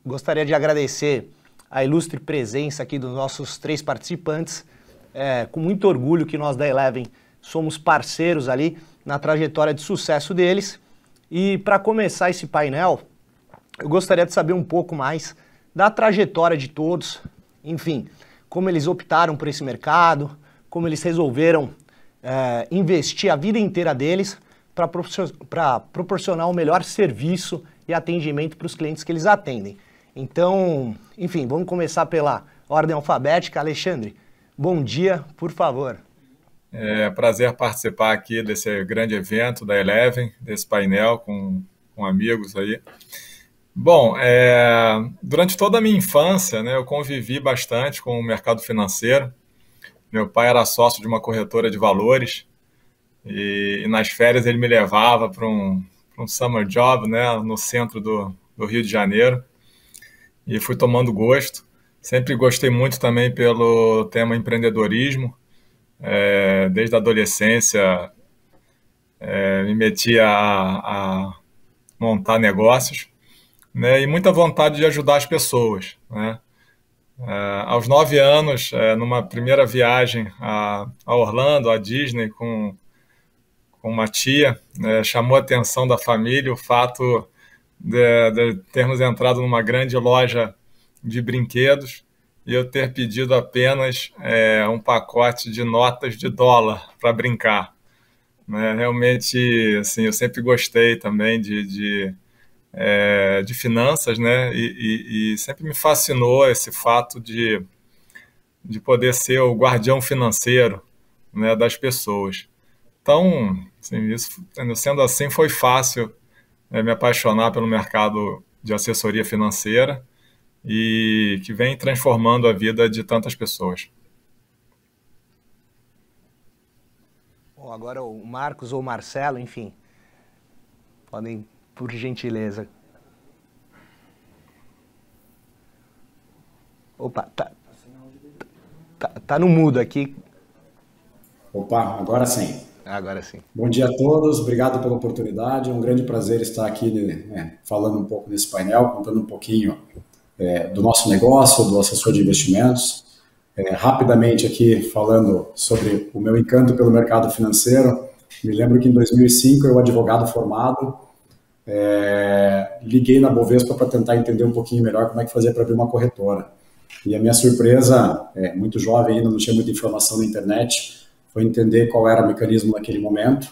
Gostaria de agradecer a ilustre presença aqui dos nossos 3 participantes. Com muito orgulho que nós da Eleven somos parceiros ali na trajetória de sucesso deles. E para começar esse painel, eu gostaria de saber um pouco mais da trajetória de todos, enfim, como eles optaram por esse mercado, como eles resolveram investir a vida inteira deles para proporcionar o melhor serviço e atendimento para os clientes que eles atendem. Então, enfim, vamos começar pela ordem alfabética. Alexandre, bom dia, por favor. É prazer participar aqui desse grande evento da Eleven, desse painel com amigos aí. Bom, durante toda a minha infância, né, eu convivi bastante com o mercado financeiro. Meu pai era sócio de uma corretora de valores e nas férias ele me levava para um summer job, né, no centro do Rio de Janeiro, e fui tomando gosto. Sempre gostei muito também pelo tema empreendedorismo. Desde a adolescência me meti a montar negócios, né, e muita vontade de ajudar as pessoas, né. Aos 9 anos, numa primeira viagem a Orlando, a Disney, com uma tia, chamou a atenção da família o fato de termos entrado numa grande loja de brinquedos e eu ter pedido apenas um pacote de notas de dólar para brincar, né? Realmente, assim, eu sempre gostei também de finanças, né? E sempre me fascinou esse fato de poder ser o guardião financeiro, né, das pessoas. Então, assim, isso, sendo assim, foi fácil me apaixonar pelo mercado de assessoria financeira e que vem transformando a vida de tantas pessoas. Bom, agora o Marcos ou o Marcelo, enfim, podem, por gentileza. Opa, tá no mudo aqui. Opa, agora sim. Agora sim. Bom dia a todos, obrigado pela oportunidade. É um grande prazer estar aqui falando um pouco nesse painel, contando um pouquinho do nosso negócio, do assessor de investimentos. Rapidamente aqui falando sobre o meu encanto pelo mercado financeiro. Me lembro que em 2005 eu, advogado formado, liguei na Bovespa para tentar entender um pouquinho melhor como é que fazia para abrir uma corretora. E a minha surpresa, muito jovem ainda, não tinha muita informação na internet, foi entender qual era o mecanismo naquele momento.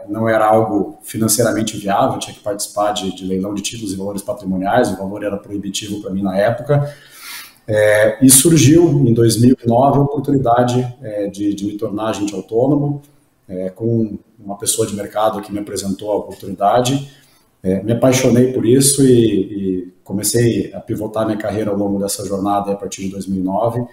Não era algo financeiramente viável, tinha que participar de leilão de títulos e valores patrimoniais, o valor era proibitivo para mim na época. E surgiu, em 2009, a oportunidade de me tornar agente autônomo, com uma pessoa de mercado que me apresentou a oportunidade. Me apaixonei por isso e comecei a pivotar minha carreira ao longo dessa jornada a partir de 2009,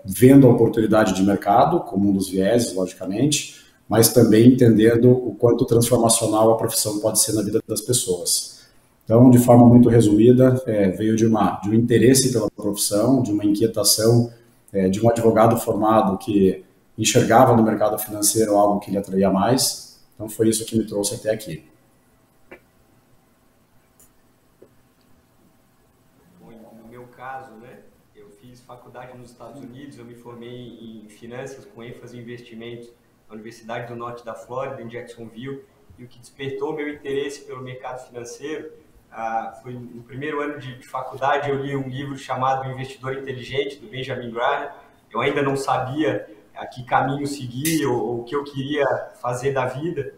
vendo a oportunidade de mercado como um dos vieses, logicamente, mas também entendendo o quanto transformacional a profissão pode ser na vida das pessoas. Então, de forma muito resumida, veio de um interesse pela profissão, de uma inquietação, de um advogado formado que enxergava no mercado financeiro algo que lhe atraía mais. Então, foi isso que me trouxe até aqui. No meu caso, né, eu fiz faculdade nos Estados Unidos, eu me formei em finanças com ênfase em investimentos na Universidade do Norte da Flórida, em Jacksonville, e o que despertou meu interesse pelo mercado financeiro foi no primeiro ano de faculdade. Eu li um livro chamado O Investidor Inteligente, do Benjamin Graham. Eu ainda não sabia a que caminho seguir ou o que eu queria fazer da vida,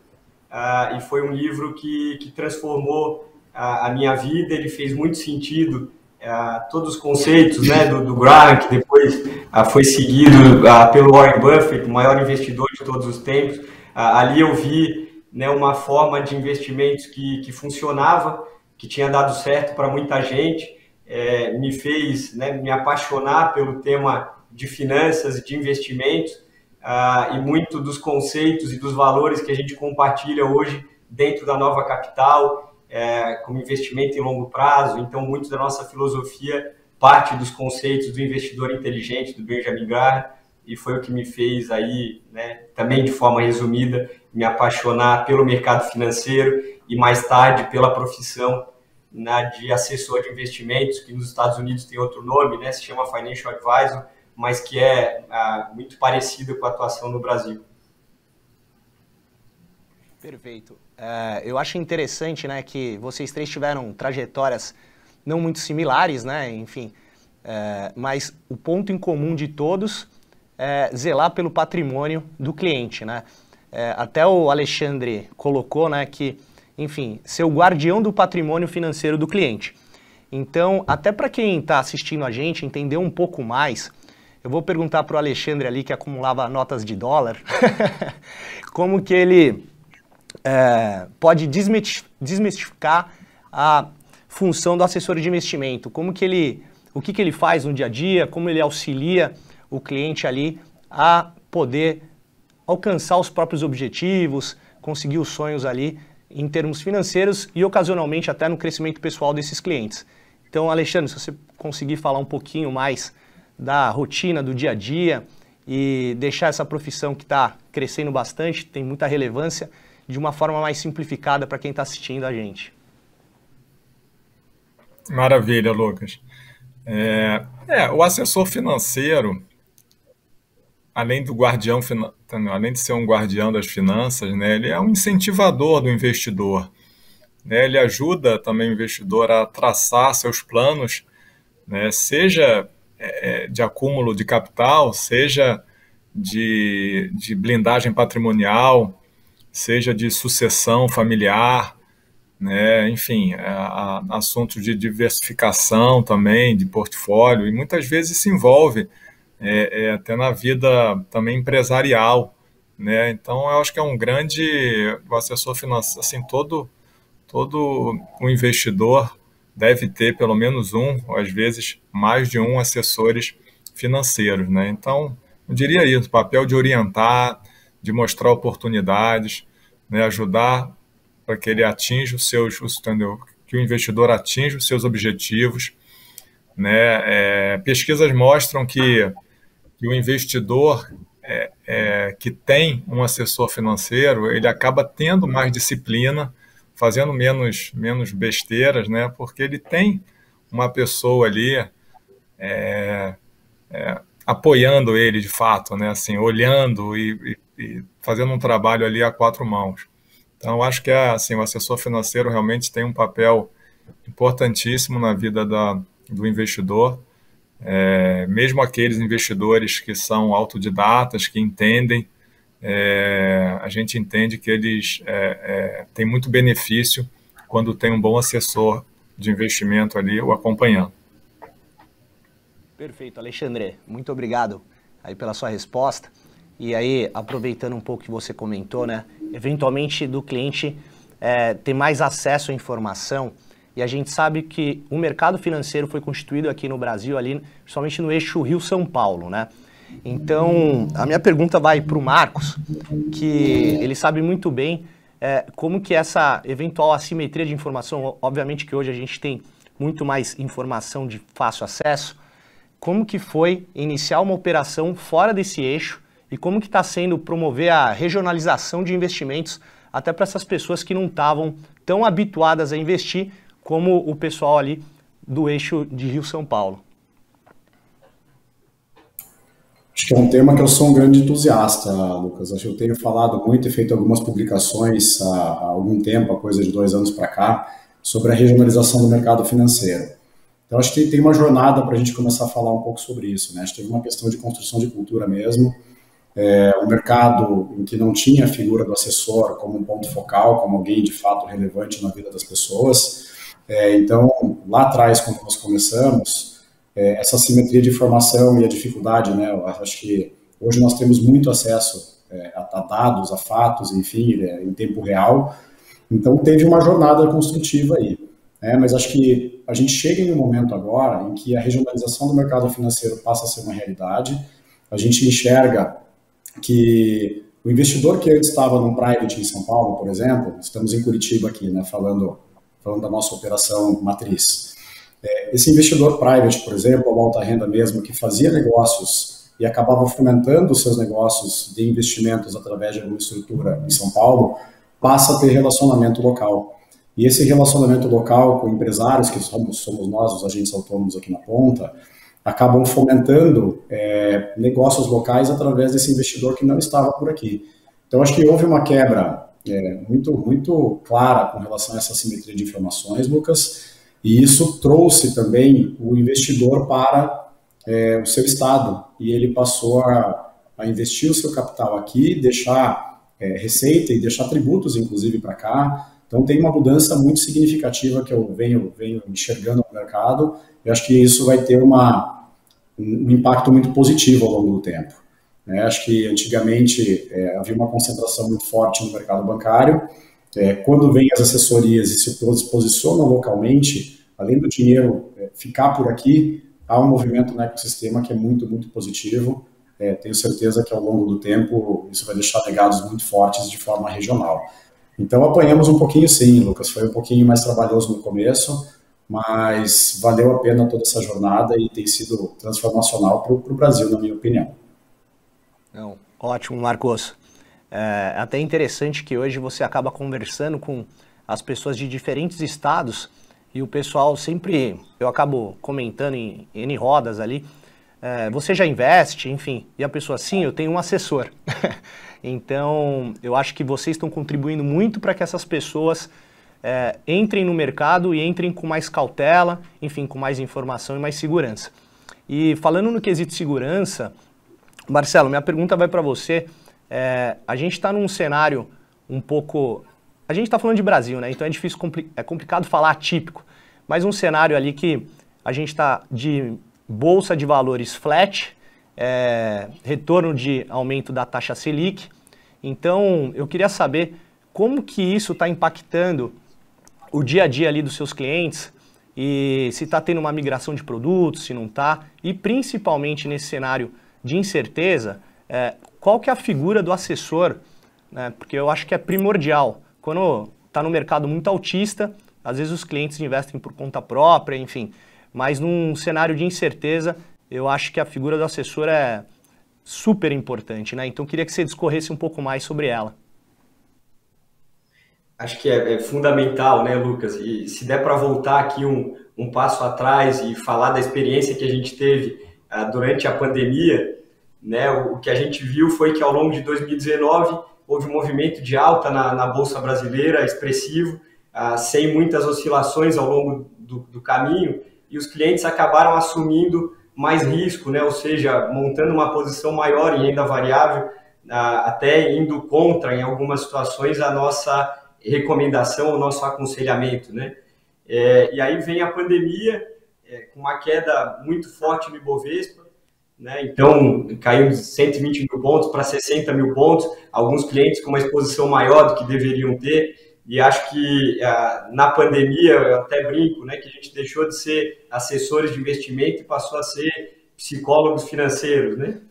e foi um livro que transformou a minha vida. Ele fez muito sentido, todos os conceitos, né, do Graham, que depois foi seguido pelo Warren Buffett, o maior investidor de todos os tempos. Ali eu vi, né, uma forma de investimentos que funcionava, que tinha dado certo para muita gente, me fez, né, me apaixonar pelo tema de finanças e de investimentos, e muito dos conceitos e dos valores que a gente compartilha hoje dentro da Nova Capital, como investimento em longo prazo. Então, muito da nossa filosofia parte dos conceitos do investidor inteligente, do Benjamin Graham, e foi o que me fez aí, né, também de forma resumida, me apaixonar pelo mercado financeiro e mais tarde pela profissão, na de assessor de investimentos, que nos Estados Unidos tem outro nome, né, se chama Financial Advisor, mas que é muito parecido com a atuação no Brasil. Perfeito. Eu acho interessante, né, que vocês três tiveram trajetórias não muito similares, né, enfim, mas o ponto em comum de todos é zelar pelo patrimônio do cliente, né. Até o Alexandre colocou, né, que, enfim, ser o guardião do patrimônio financeiro do cliente. Então, até para quem está assistindo a gente entender um pouco mais, eu vou perguntar para o Alexandre ali, que acumulava notas de dólar, como que ele pode desmistificar a função do assessor de investimento, o que ele faz no dia a dia, como ele auxilia o cliente ali a poder alcançar os próprios objetivos, conseguir os sonhos ali em termos financeiros e ocasionalmente até no crescimento pessoal desses clientes. Então, Alexandre, se você conseguir falar um pouquinho mais da rotina, do dia a dia e deixar essa profissão que está crescendo bastante, tem muita relevância, de uma forma mais simplificada para quem está assistindo a gente. Maravilha, Lucas. O assessor financeiro, além de ser um guardião das finanças, né, ele é um incentivador do investidor, né, ele ajuda também o investidor a traçar seus planos, né, seja de acúmulo de capital, seja de blindagem patrimonial, seja de sucessão familiar, né, enfim, assuntos de diversificação também, de portfólio, e muitas vezes se envolve até na vida também empresarial, né? Então eu acho que é o assessor financeiro, assim, todo o investidor deve ter pelo menos ou às vezes mais de assessores financeiros, né? Então eu diria isso, o papel de orientar, de mostrar oportunidades, né, ajudar para que ele atinja que o investidor atinja os seus objetivos, né? Pesquisas mostram que o investidor que tem um assessor financeiro, ele acaba tendo mais disciplina, fazendo menos besteiras, né? Porque ele tem uma pessoa ali apoiando ele de fato, né? Assim, olhando e fazendo um trabalho ali a quatro mãos. Então, acho que assim, o assessor financeiro realmente tem um papel importantíssimo na vida do investidor, mesmo aqueles investidores que são autodidatas, que entendem, a gente entende que eles têm muito benefício quando tem um bom assessor de investimento ali o acompanhando. Perfeito, Alexandre, muito obrigado aí pela sua resposta. E aí, aproveitando um pouco que você comentou, né, eventualmente do cliente ter mais acesso à informação, e a gente sabe que o mercado financeiro foi constituído aqui no Brasil, ali, principalmente no eixo Rio-São Paulo, né? Então, a minha pergunta vai para o Marcos, que ele sabe muito bem como que essa eventual assimetria de informação, obviamente que hoje a gente tem muito mais informação de fácil acesso, como que foi iniciar uma operação fora desse eixo e como que está sendo promover a regionalização de investimentos até para essas pessoas que não estavam tão habituadas a investir como o pessoal ali do eixo de Rio-São Paulo. Acho que é um tema que eu sou um grande entusiasta, Lucas. Acho que eu tenho falado muito e feito algumas publicações há algum tempo, há coisa de 2 anos para cá, sobre a regionalização do mercado financeiro. Então, acho que tem uma jornada para a gente começar a falar um pouco sobre isso, né? Acho que teve uma questão de construção de cultura mesmo. Um mercado em que não tinha a figura do assessor como um ponto focal, como alguém de fato relevante na vida das pessoas. Então, lá atrás, quando nós começamos, essa simetria de informação e a dificuldade, né? Eu acho que hoje nós temos muito acesso a dados, a fatos, enfim, em tempo real. Então, teve uma jornada construtiva aí. Mas acho que a gente chega em um momento agora em que a regionalização do mercado financeiro passa a ser uma realidade. A gente enxerga que o investidor que antes estava num private em São Paulo, por exemplo, estamos em Curitiba aqui, né, falando da nossa operação matriz. Esse investidor private, por exemplo, ou alta renda mesmo, que fazia negócios e acabava fomentando os seus negócios de investimentos através de alguma estrutura em São Paulo, passa a ter relacionamento local. E esse relacionamento local com empresários, que somos nós, os agentes autônomos aqui na ponta, acabam fomentando negócios locais através desse investidor que não estava por aqui. Então, acho que houve uma quebra muito clara com relação a essa simetria de informações, Lucas, e isso trouxe também o investidor para o seu estado, e ele passou a investir o seu capital aqui, deixar receita e deixar tributos, inclusive, para cá. Então, tem uma mudança muito significativa que eu venho enxergando no mercado. Eu acho que isso vai ter um impacto muito positivo ao longo do tempo. Acho que, antigamente, havia uma concentração muito forte no mercado bancário. Quando vêm as assessorias e se posicionam localmente, além do dinheiro ficar por aqui, há um movimento no ecossistema que é muito positivo. Tenho certeza que, ao longo do tempo, isso vai deixar legados muito fortes de forma regional. Então, apanhamos um pouquinho sim, Lucas, foi um pouquinho mais trabalhoso no começo, mas valeu a pena toda essa jornada e tem sido transformacional para o Brasil, na minha opinião. Não, ótimo, Marcos. É até interessante que hoje você acaba conversando com as pessoas de diferentes estados e o pessoal sempre, eu acabo comentando em N rodas ali, você já investe, enfim, e a pessoa, sim, eu tenho um assessor. Então, eu acho que vocês estão contribuindo muito para que essas pessoas entrem no mercado e entrem com mais cautela, enfim, com mais informação e mais segurança. E falando no quesito segurança, Marcelo, minha pergunta vai para você. A gente está num cenário um pouco... A gente está falando de Brasil, né? Então é difícil, é complicado falar atípico, mas um cenário ali que a gente está de bolsa de valores flat, retorno de aumento da taxa Selic. Então, eu queria saber como que isso está impactando o dia a dia ali dos seus clientes e se está tendo uma migração de produtos, se não está, e principalmente nesse cenário de incerteza, qual que é a figura do assessor, né? Porque eu acho que é primordial. Quando está no mercado muito altista, às vezes os clientes investem por conta própria, enfim, mas num cenário de incerteza, eu acho que a figura do assessor é super importante, né? Então, queria que você discorresse um pouco mais sobre ela. Acho que é fundamental, né, Lucas? E se der para voltar aqui um passo atrás e falar da experiência que a gente teve durante a pandemia, né, o que a gente viu foi que ao longo de 2019 houve um movimento de alta na Bolsa Brasileira expressivo, sem muitas oscilações ao longo do caminho, e os clientes acabaram assumindo mais risco, né? Ou seja, montando uma posição maior em renda variável, até indo contra, em algumas situações, a nossa recomendação, o nosso aconselhamento, né? E aí vem a pandemia, com uma queda muito forte no Ibovespa, né? Então, caiu de 120 mil pontos para 60 mil pontos, alguns clientes com uma exposição maior do que deveriam ter. E acho que na pandemia, eu até brinco, né, que a gente deixou de ser assessores de investimento e passou a ser psicólogos financeiros, né?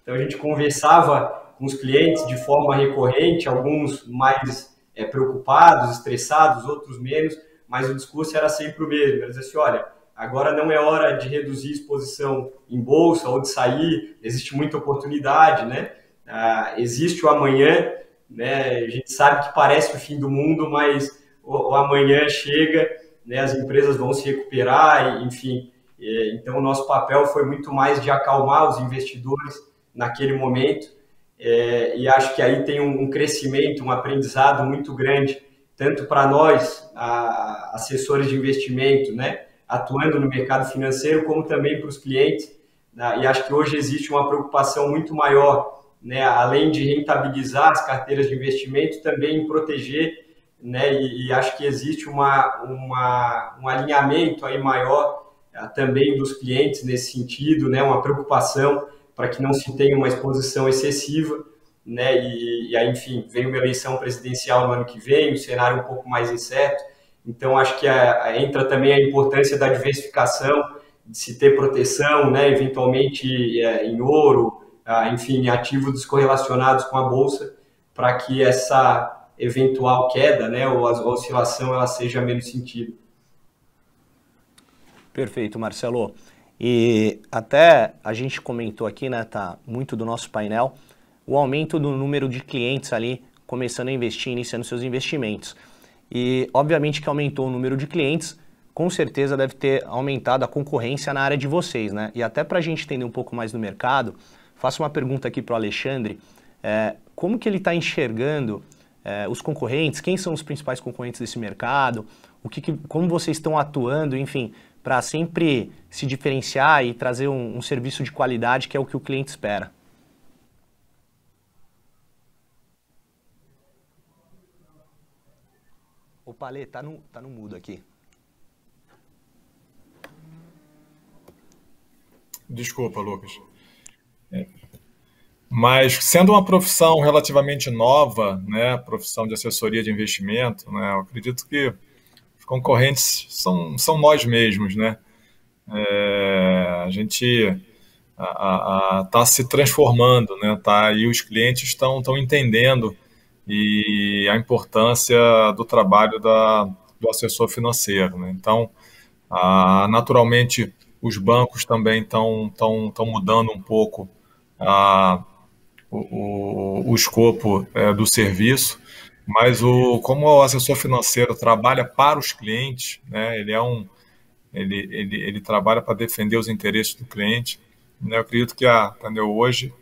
Então a gente conversava com os clientes de forma recorrente, alguns mais preocupados, estressados, outros menos, mas o discurso era sempre o mesmo. Era dizer assim, olha, agora não é hora de reduzir exposição em bolsa ou de sair, existe muita oportunidade, né? Existe o amanhã, né? A gente sabe que parece o fim do mundo, mas o amanhã chega, né? As empresas vão se recuperar, enfim. Então, o nosso papel foi muito mais de acalmar os investidores naquele momento, e acho que aí tem um crescimento, um aprendizado muito grande, tanto para nós, assessores de investimento, né? Atuando no mercado financeiro, como também para os clientes, né? E acho que hoje existe uma preocupação muito maior, né, além de rentabilizar as carteiras de investimento, também em proteger, né, e acho que existe um alinhamento aí maior também dos clientes nesse sentido, né, uma preocupação para que não se tenha uma exposição excessiva, né, e aí, enfim, vem uma eleição presidencial no ano que vem, um cenário um pouco mais incerto, então acho que entra também a importância da diversificação, de se ter proteção, né, eventualmente em ouro, enfim, ativos descorrelacionados com a Bolsa, para que essa eventual queda, né, ou a oscilação, ela seja menos sentida. Perfeito, Marcelo. E até a gente comentou aqui, né, tá muito do nosso painel, o aumento do número de clientes ali começando a investir, iniciando seus investimentos. e obviamente que aumentou o número de clientes, com certeza deve ter aumentado a concorrência na área de vocês, né? E até para a gente entender um pouco mais do mercado, faço uma pergunta aqui para o Alexandre, como que ele está enxergando os concorrentes, quem são os principais concorrentes desse mercado, como vocês estão atuando, enfim, para sempre se diferenciar e trazer um serviço de qualidade que é o que o cliente espera. Opa, Lê, tá no mudo aqui. Desculpa, Lucas. Mas sendo uma profissão relativamente nova, né, profissão de assessoria de investimento, né, eu acredito que os concorrentes são nós mesmos, né? A gente está se transformando, né? E os clientes estão entendendo e a importância do trabalho do assessor financeiro, né? Então, naturalmente, os bancos também estão mudando um pouco o escopo do serviço, mas como o assessor financeiro trabalha para os clientes, né, ele trabalha para defender os interesses do cliente, né, eu acredito que hoje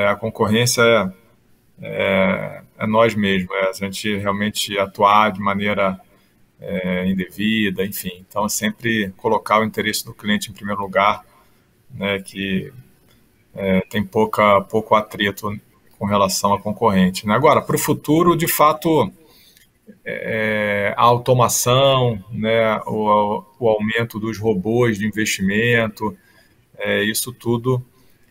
a concorrência é nós mesmos, a gente realmente atuar de maneira indevida, enfim. Então, sempre colocar o interesse do cliente em primeiro lugar, né, que tem pouco atrito com relação à concorrente, né? Agora, para o futuro, de fato, a automação, né, o aumento dos robôs de investimento, isso tudo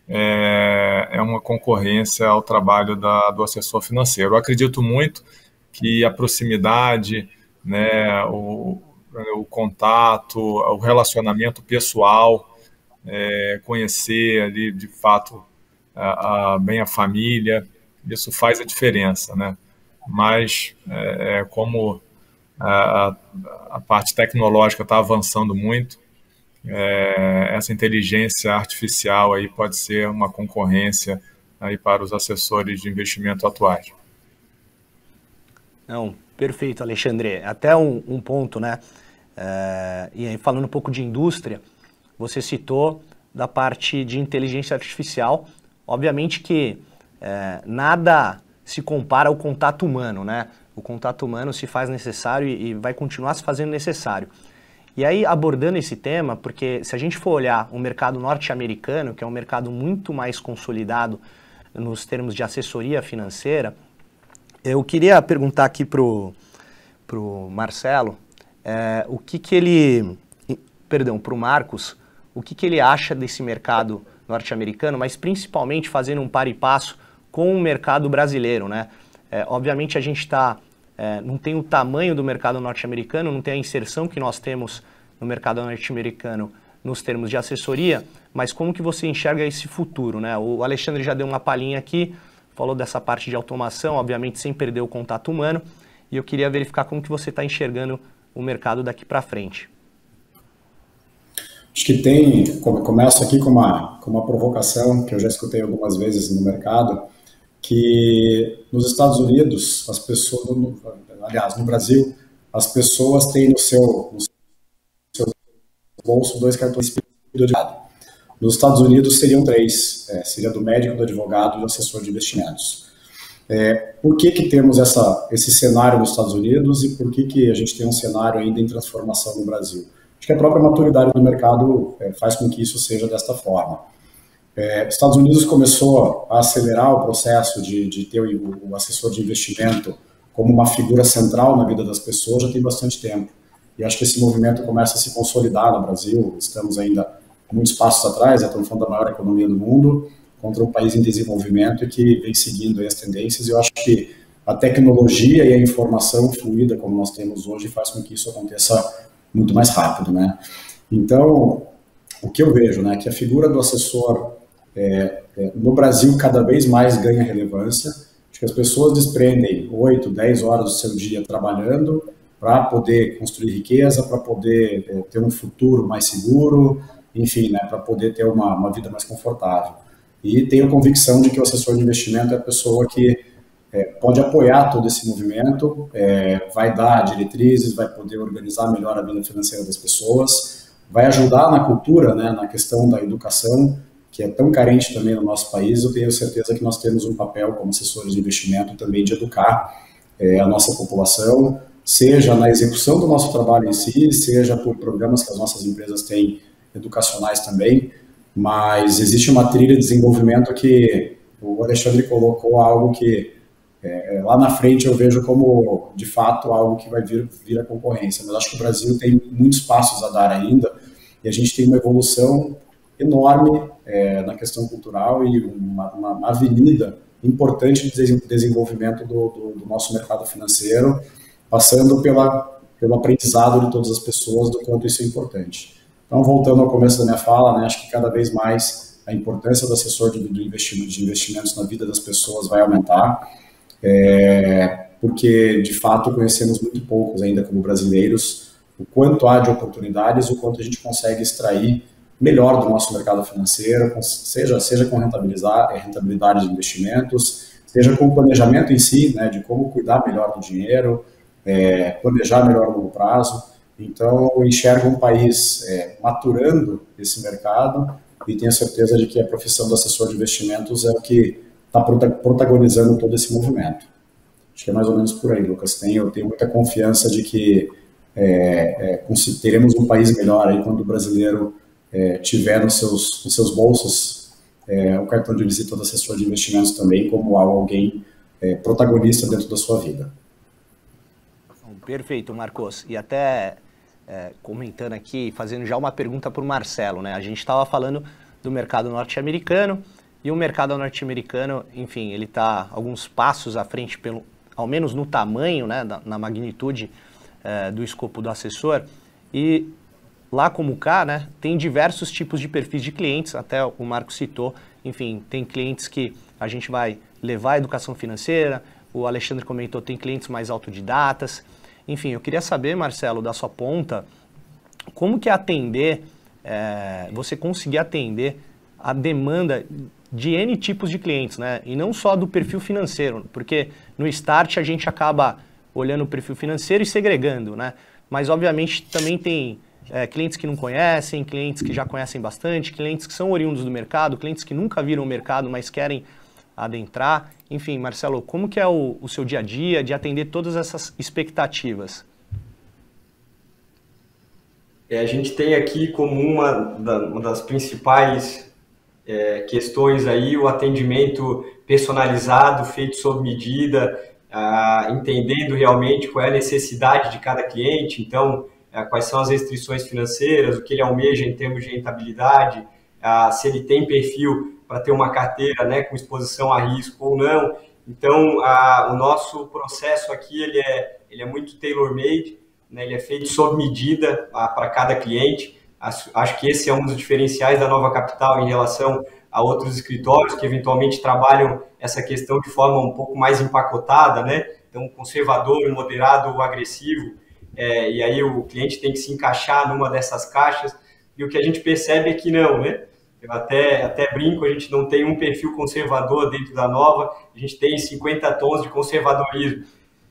é uma concorrência ao trabalho do assessor financeiro. Eu acredito muito que a proximidade, né, o contato, o relacionamento pessoal, conhecer ali de fato bem a família, isso faz a diferença, né? Mas como a parte tecnológica está avançando muito, essa inteligência artificial aí pode ser uma concorrência aí para os assessores de investimento atuais. Não, perfeito, Alexandre. Até um ponto, né? E aí, falando um pouco de indústria, você citou da parte de inteligência artificial. Obviamente que nada se compara ao contato humano, né? O contato humano se faz necessário e vai continuar se fazendo necessário. E aí, abordando esse tema, porque se a gente for olhar o mercado norte-americano, que é um mercado muito mais consolidado nos termos de assessoria financeira, eu queria perguntar aqui pro Marcelo, pro Marcos, o que ele acha desse mercado norte-americano, mas principalmente fazendo um par e passo com o mercado brasileiro, né? Obviamente a gente não tem o tamanho do mercado norte-americano, não tem a inserção que nós temos no mercado norte-americano nos termos de assessoria, mas como que você enxerga esse futuro, né? O Alexandre já deu uma palhinha aqui, falou dessa parte de automação, obviamente sem perder o contato humano, e eu queria verificar como que você está enxergando o mercado daqui para frente. Acho que começo aqui com uma provocação que eu já escutei algumas vezes no mercado, que nos Estados Unidos, as pessoas, aliás, no Brasil, as pessoas têm no seu bolso 2 cartões de advogado. Nos Estados Unidos seriam 3, seria do médico, do advogado e do assessor de investimentos. Por que temos esse cenário nos Estados Unidos e por que a gente tem um cenário ainda em transformação no Brasil? Acho que a própria maturidade do mercado faz com que isso seja desta forma. Os Estados Unidos começou a acelerar o processo de ter o assessor de investimento como uma figura central na vida das pessoas já tem bastante tempo. E acho que esse movimento começa a se consolidar no Brasil. Estamos ainda muitos passos atrás, estamos falando da maior economia do mundo, contra um país em desenvolvimento e que vem seguindo aí as tendências. E eu acho que a tecnologia e a informação fluida como nós temos hoje faz com que isso aconteça muito mais rápido, né? Então, o que eu vejo, né, que a figura do assessor no Brasil cada vez mais ganha relevância. Acho que as pessoas desprendem 8, 10 horas do seu dia trabalhando para poder construir riqueza, para poder ter um futuro mais seguro, enfim, né, para poder ter uma vida mais confortável. E tenho convicção de que o assessor de investimento é a pessoa que pode apoiar todo esse movimento, vai dar diretrizes, vai poder organizar melhor a vida financeira das pessoas, vai ajudar na cultura, né, na questão da educação, que é tão carente também no nosso país. Eu tenho certeza que nós temos um papel como assessores de investimento também de educar a nossa população, seja na execução do nosso trabalho em si, seja por programas que as nossas empresas têm educacionais também, mas existe uma trilha de desenvolvimento que o Alexandre colocou, algo que lá na frente eu vejo como, de fato, algo que vai vir a concorrência. Mas acho que o Brasil tem muitos passos a dar ainda, e a gente tem uma evolução enorme na questão cultural e uma avenida importante de desenvolvimento do nosso mercado financeiro, passando pelo aprendizado de todas as pessoas do quanto isso é importante. Então, voltando ao começo da minha fala, né, acho que cada vez mais a importância do assessor de investimentos na vida das pessoas vai aumentar, porque, de fato, conhecemos muito poucos ainda como brasileiros, o quanto há de oportunidades, o quanto a gente consegue extrair melhor do nosso mercado financeiro, seja com rentabilidade de investimentos, seja com o planejamento em si, né, de como cuidar melhor do dinheiro, planejar melhor no longo prazo. Então, eu enxergo um país maturando esse mercado e tenho certeza de que a profissão do assessor de investimentos é o que está protagonizando todo esse movimento. Acho que é mais ou menos por aí, Lucas. Eu tenho muita confiança de que teremos um país melhor aí quando o brasileiro tiver nos seus bolsos o cartão de visita do assessor de investimentos também como alguém protagonista dentro da sua vida. Perfeito, Marcos. E até comentando aqui, fazendo já uma pergunta para o Marcelo, né? A gente estava falando do mercado norte-americano, e o mercado norte-americano, enfim, ele está alguns passos à frente, ao menos no tamanho, né, na magnitude do escopo do assessor. E lá como cá, né, tem diversos tipos de perfis de clientes, até o Marcos citou, enfim, tem clientes que a gente vai levar a educação financeira, o Alexandre comentou, tem clientes mais autodidatas. Enfim, eu queria saber, Marcelo, da sua ponta, como que você conseguir atender a demanda de N tipos de clientes, né? E não só do perfil financeiro, porque no Start a gente acaba olhando o perfil financeiro e segregando, né? Mas, obviamente, também tem clientes que não conhecem, clientes que já conhecem bastante, clientes que são oriundos do mercado, clientes que nunca viram o mercado, mas querem adentrar. Enfim, Marcelo, como que é o seu dia a dia de atender todas essas expectativas? A gente tem aqui como uma das principais questões aí o atendimento personalizado, feito sob medida, entendendo realmente qual é a necessidade de cada cliente, então quais são as restrições financeiras, o que ele almeja em termos de rentabilidade, se ele tem perfil para ter uma carteira, né, com exposição a risco ou não. Então, o nosso processo aqui ele é muito tailor-made, né, ele é feito sob medida para cada cliente. Acho que esse é um dos diferenciais da Nova Capital em relação a outros escritórios que eventualmente trabalham essa questão de forma um pouco mais empacotada, né? Então, conservador, moderado, agressivo, e aí o cliente tem que se encaixar numa dessas caixas, e o que a gente percebe é que não, né? Eu até brinco, a gente não tem um perfil conservador dentro da Nova, a gente tem 50 tons de conservadorismo.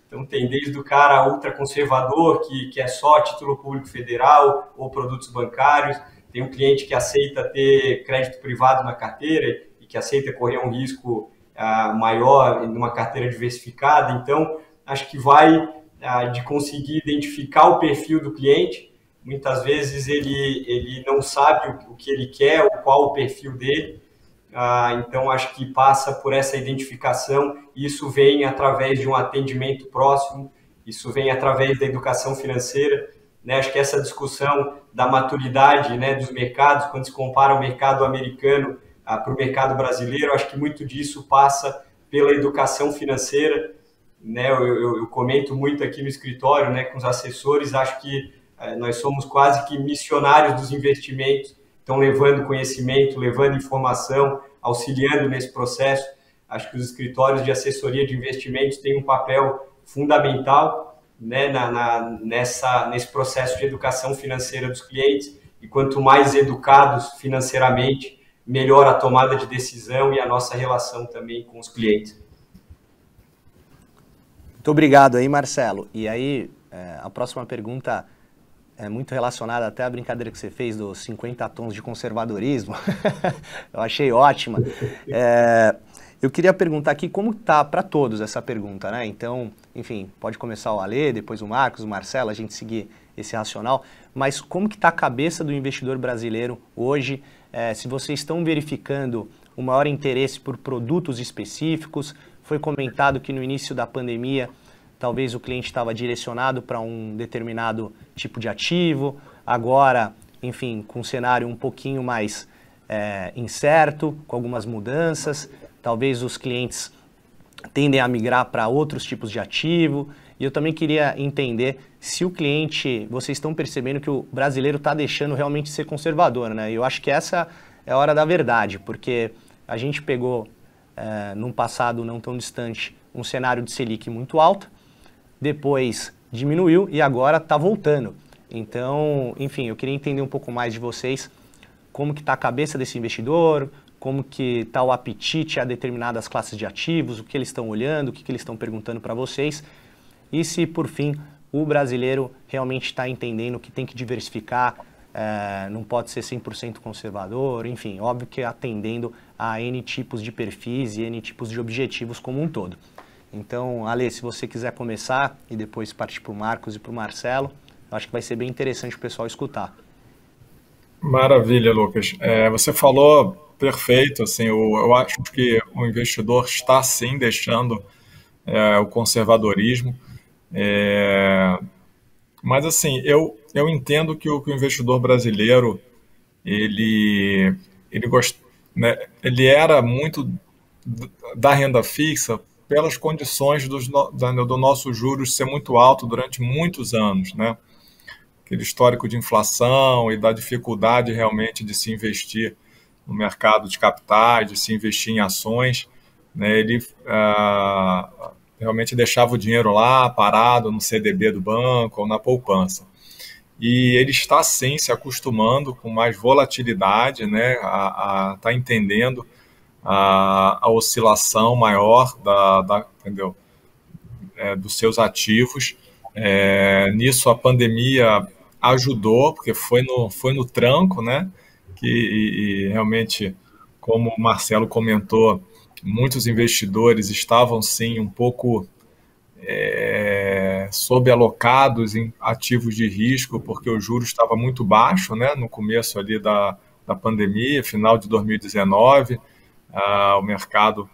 Então, tem desde o cara ultraconservador, que é só título público federal ou produtos bancários, tem um cliente que aceita ter crédito privado na carteira e que aceita correr um risco maior numa carteira diversificada. Então, acho que vai de conseguir identificar o perfil do cliente. Muitas vezes ele não sabe o que ele quer, qual o perfil dele. Então, acho que passa por essa identificação. Isso vem através de um atendimento próximo, isso vem através da educação financeira, né? Acho que essa discussão da maturidade, né, dos mercados, quando se compara o mercado americano para o mercado brasileiro, acho que muito disso passa pela educação financeira, né? Eu comento muito aqui no escritório, né, com os assessores, acho que nós somos quase que missionários dos investimentos, estão levando conhecimento, levando informação, auxiliando nesse processo. Acho que os escritórios de assessoria de investimentos têm um papel fundamental, né, nesse processo de educação financeira dos clientes, e quanto mais educados financeiramente, melhor a tomada de decisão e a nossa relação também com os clientes. Muito obrigado aí, Marcelo. E aí, a próxima pergunta é muito relacionada até à brincadeira que você fez dos 50 tons de conservadorismo. Eu achei ótima. Eu queria perguntar aqui como está para todos essa pergunta, né? Então, enfim, pode começar o Alê, depois o Marcos, o Marcelo, a gente seguir esse racional. Mas como que está a cabeça do investidor brasileiro hoje? Se vocês estão verificando o maior interesse por produtos específicos? Foi comentado que no início da pandemia, talvez o cliente estava direcionado para um determinado tipo de ativo. Agora, enfim, com um cenário um pouquinho mais incerto, com algumas mudanças, talvez os clientes tendem a migrar para outros tipos de ativo. E eu também queria entender se o cliente, vocês estão percebendo que o brasileiro está deixando realmente ser conservador, né? Eu acho que essa é a hora da verdade, porque a gente pegou, num passado não tão distante, um cenário de Selic muito alto, depois diminuiu e agora está voltando. Então, enfim, eu queria entender um pouco mais de vocês, como que está a cabeça desse investidor, como que está o apetite a determinadas classes de ativos, o que eles estão olhando, o que eles estão perguntando para vocês, e se, por fim, o brasileiro realmente está entendendo que tem que diversificar, não pode ser 100% conservador, enfim, óbvio que atendendo a N tipos de perfis e N tipos de objetivos como um todo. Então, Ale, se você quiser começar e depois partir para o Marcos e para o Marcelo, eu acho que vai ser bem interessante o pessoal escutar. Maravilha, Lucas. Você falou perfeito, assim, eu acho que o investidor está sim deixando o conservadorismo, mas assim, eu entendo que o investidor brasileiro, ele era muito da renda fixa pelas condições do nosso juros ser muito alto durante muitos anos, né? Aquele histórico de inflação e da dificuldade realmente de se investir no mercado de capitais, de se investir em ações, né? Ele realmente deixava o dinheiro lá parado no CDB do banco ou na poupança. E ele está sim se acostumando com mais volatilidade, né? Tá entendendo a oscilação maior entendeu? Dos seus ativos. Nisso a pandemia ajudou, porque foi no tranco, né? E realmente, como o Marcelo comentou, muitos investidores estavam sim um pouco sobrealocados em ativos de risco, porque o juros estava muito baixo, né? No começo ali da pandemia, final de 2019, o mercado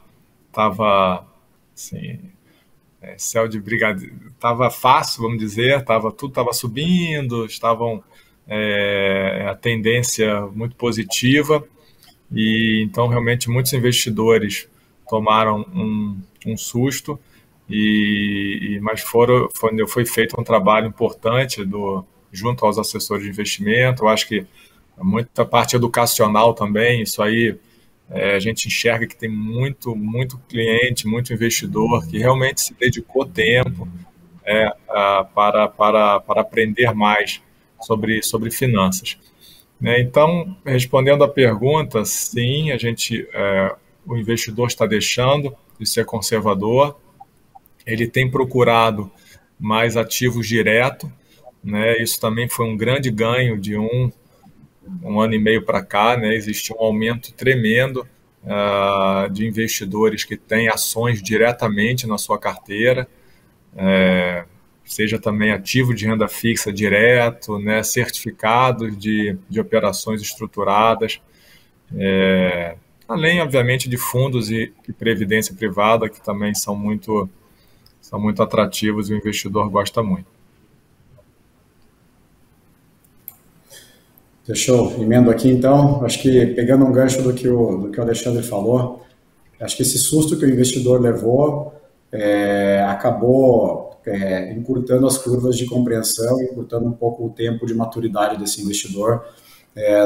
estava assim, céu de brigadeiro, estava fácil, vamos dizer, tudo estava subindo, estavam a tendência muito positiva, e então realmente muitos investidores tomaram um susto, mas foi feito um trabalho importante junto aos assessores de investimento. Eu acho que muita parte educacional também, isso aí a gente enxerga que tem muito cliente, muito investidor que realmente se dedicou tempo para aprender mais sobre finanças. Então, respondendo à pergunta, sim, o investidor está deixando de ser conservador, ele tem procurado mais ativos direto, né? Isso também foi um grande ganho de um ano e meio para cá, né? Existiu um aumento tremendo de investidores que têm ações diretamente na sua carteira, seja também ativo de renda fixa direto, né? Certificados de operações estruturadas, além, obviamente, de fundos e previdência privada, que também são muito atrativos e o investidor gosta muito. Deixa eu emendo aqui, então. Acho que, pegando um gancho do que o Alexandre falou, acho que esse susto que o investidor levou acabou encurtando as curvas de compreensão, encurtando um pouco o tempo de maturidade desse investidor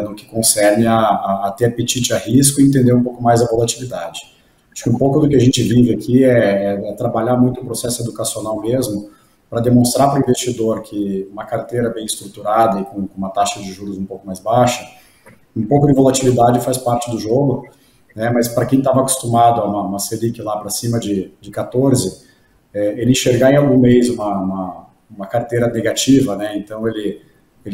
no que concerne a ter apetite a risco e entender um pouco mais a volatilidade. Acho que um pouco do que a gente vive aqui é trabalhar muito o processo educacional mesmo, para demonstrar para o investidor que uma carteira bem estruturada e com uma taxa de juros um pouco mais baixa, um pouco de volatilidade faz parte do jogo, né? Mas para quem estava acostumado a uma Selic lá para cima de 14, ele enxergar em algum mês uma carteira negativa, né? Então ele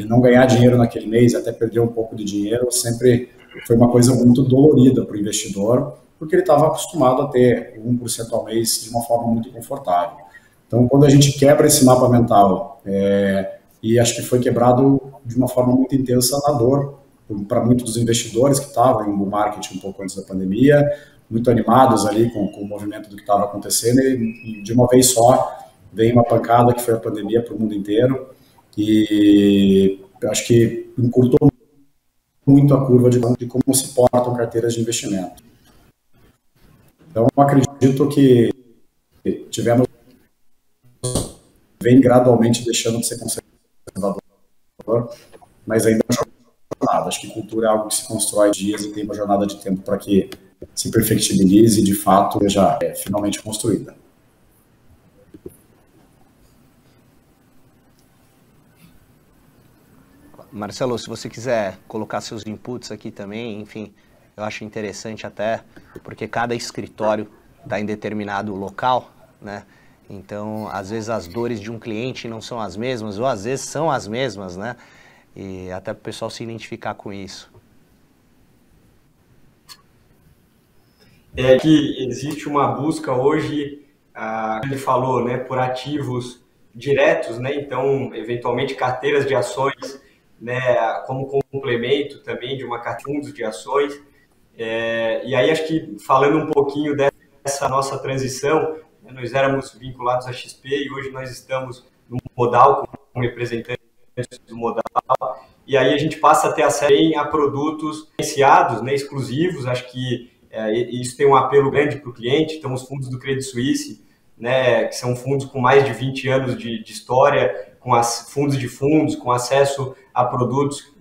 não ganhar dinheiro naquele mês, até perder um pouco de dinheiro, sempre foi uma coisa muito dolorida para o investidor, porque ele estava acostumado a ter 1% ao mês de uma forma muito confortável. Então, quando a gente quebra esse mapa mental, e acho que foi quebrado de uma forma muito intensa na dor, para muitos dos investidores que estavam em bull market um pouco antes da pandemia, muito animados ali com o movimento do que estava acontecendo, e de uma vez só veio uma pancada que foi a pandemia para o mundo inteiro, e acho que encurtou muito a curva de como se portam carteiras de investimento. Então, acredito que vem gradualmente deixando de ser conservador, mas ainda é uma jornada. Acho que cultura é algo que se constrói dias e tem uma jornada de tempo para que se perfectibilize e, de fato, seja finalmente construída. Marcelo, se você quiser colocar seus inputs aqui também, enfim, eu acho interessante até, porque cada escritório está em determinado local, né? Então, às vezes as dores de um cliente não são as mesmas, ou às vezes são as mesmas, né? E até para o pessoal se identificar com isso. É que existe uma busca hoje, ele falou, né, por ativos diretos, né? Então, eventualmente carteiras de ações, né, como complemento também de uma carteira de fundos de ações. E aí acho que falando um pouquinho dessa nossa transição, nós éramos vinculados à XP e hoje nós estamos no Modal, como representantes do Modal, e aí a gente passa a ter acesso a produtos diferenciados, né, exclusivos. Acho que isso tem um apelo grande para o cliente. Então, os fundos do Credit Suisse, né, que são fundos com mais de 20 anos de história, com fundos de fundos, com acesso a produtos,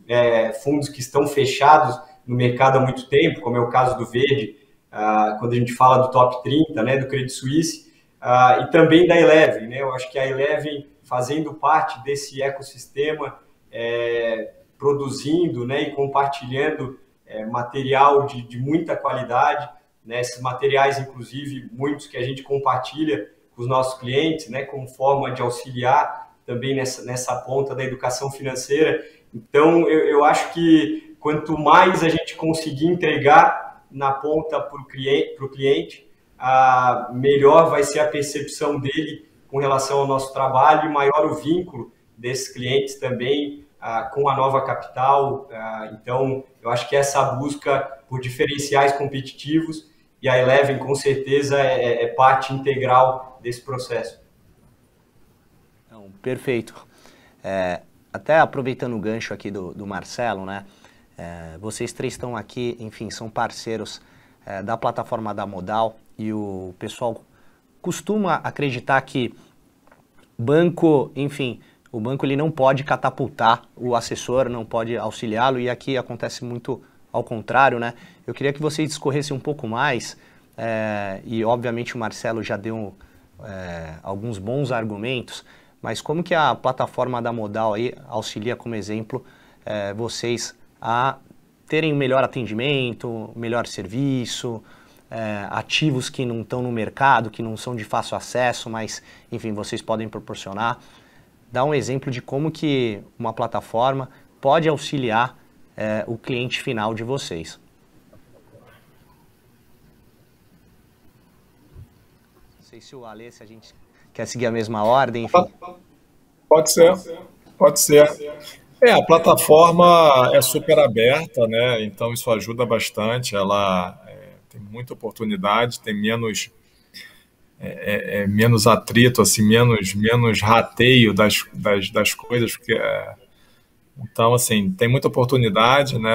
fundos que estão fechados no mercado há muito tempo, como é o caso do Verde, quando a gente fala do top 30, né, do Credit Suisse, e também da Eleven, né? Eu acho que a Eleven, fazendo parte desse ecossistema, produzindo, né, e compartilhando material de muita qualidade, né? Esses materiais, inclusive, muitos que a gente compartilha com os nossos clientes, né, como forma de auxiliar também nessa ponta da educação financeira. Então, eu acho que quanto mais a gente conseguir entregar na ponta para o cliente, melhor vai ser a percepção dele com relação ao nosso trabalho e maior o vínculo desses clientes também com a Nova Capital. Então, eu acho que essa busca por diferenciais competitivos, e a Eleven, com certeza, é parte integral desse processo. Não, perfeito. Até aproveitando o gancho aqui do Marcelo, né? Vocês três estão aqui, enfim, são parceiros da plataforma da Modal, e o pessoal costuma acreditar que banco, enfim, o banco ele não pode catapultar o assessor, não pode auxiliá-lo, e aqui acontece muito ao contrário, né? Eu queria que vocês discorressem um pouco mais, e obviamente o Marcelo já deu alguns bons argumentos, mas como que a plataforma da Modal aí auxilia, como exemplo, vocês a terem melhor atendimento, melhor serviço, ativos que não estão no mercado, que não são de fácil acesso, mas, enfim, vocês podem proporcionar. Dá um exemplo de como que uma plataforma pode auxiliar o cliente final de vocês. Não sei se o Ale, se a gente quer seguir a mesma ordem, enfim. Pode ser, pode ser. A plataforma é super aberta, né? Então isso ajuda bastante. Ela tem muita oportunidade, tem menos atrito, assim, menos rateio das coisas, porque então, assim, tem muita oportunidade, né?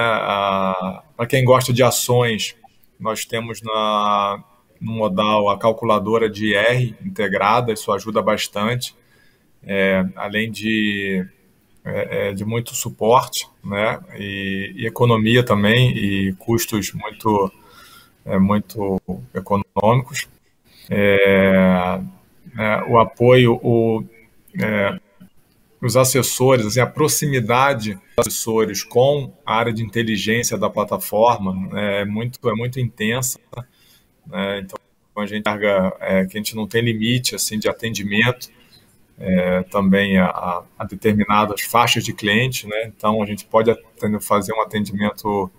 Para quem gosta de ações, nós temos no Modal a calculadora de IR integrada, isso ajuda bastante, além de muito suporte, né? E economia também, e custos muito econômicos. O apoio, os assessores, assim, a proximidade dos assessores com a área de inteligência da plataforma é muito intensa, né? Então, a gente larga, que a gente não tem limite assim de atendimento também a determinadas faixas de cliente, né? Então a gente pode fazer um atendimento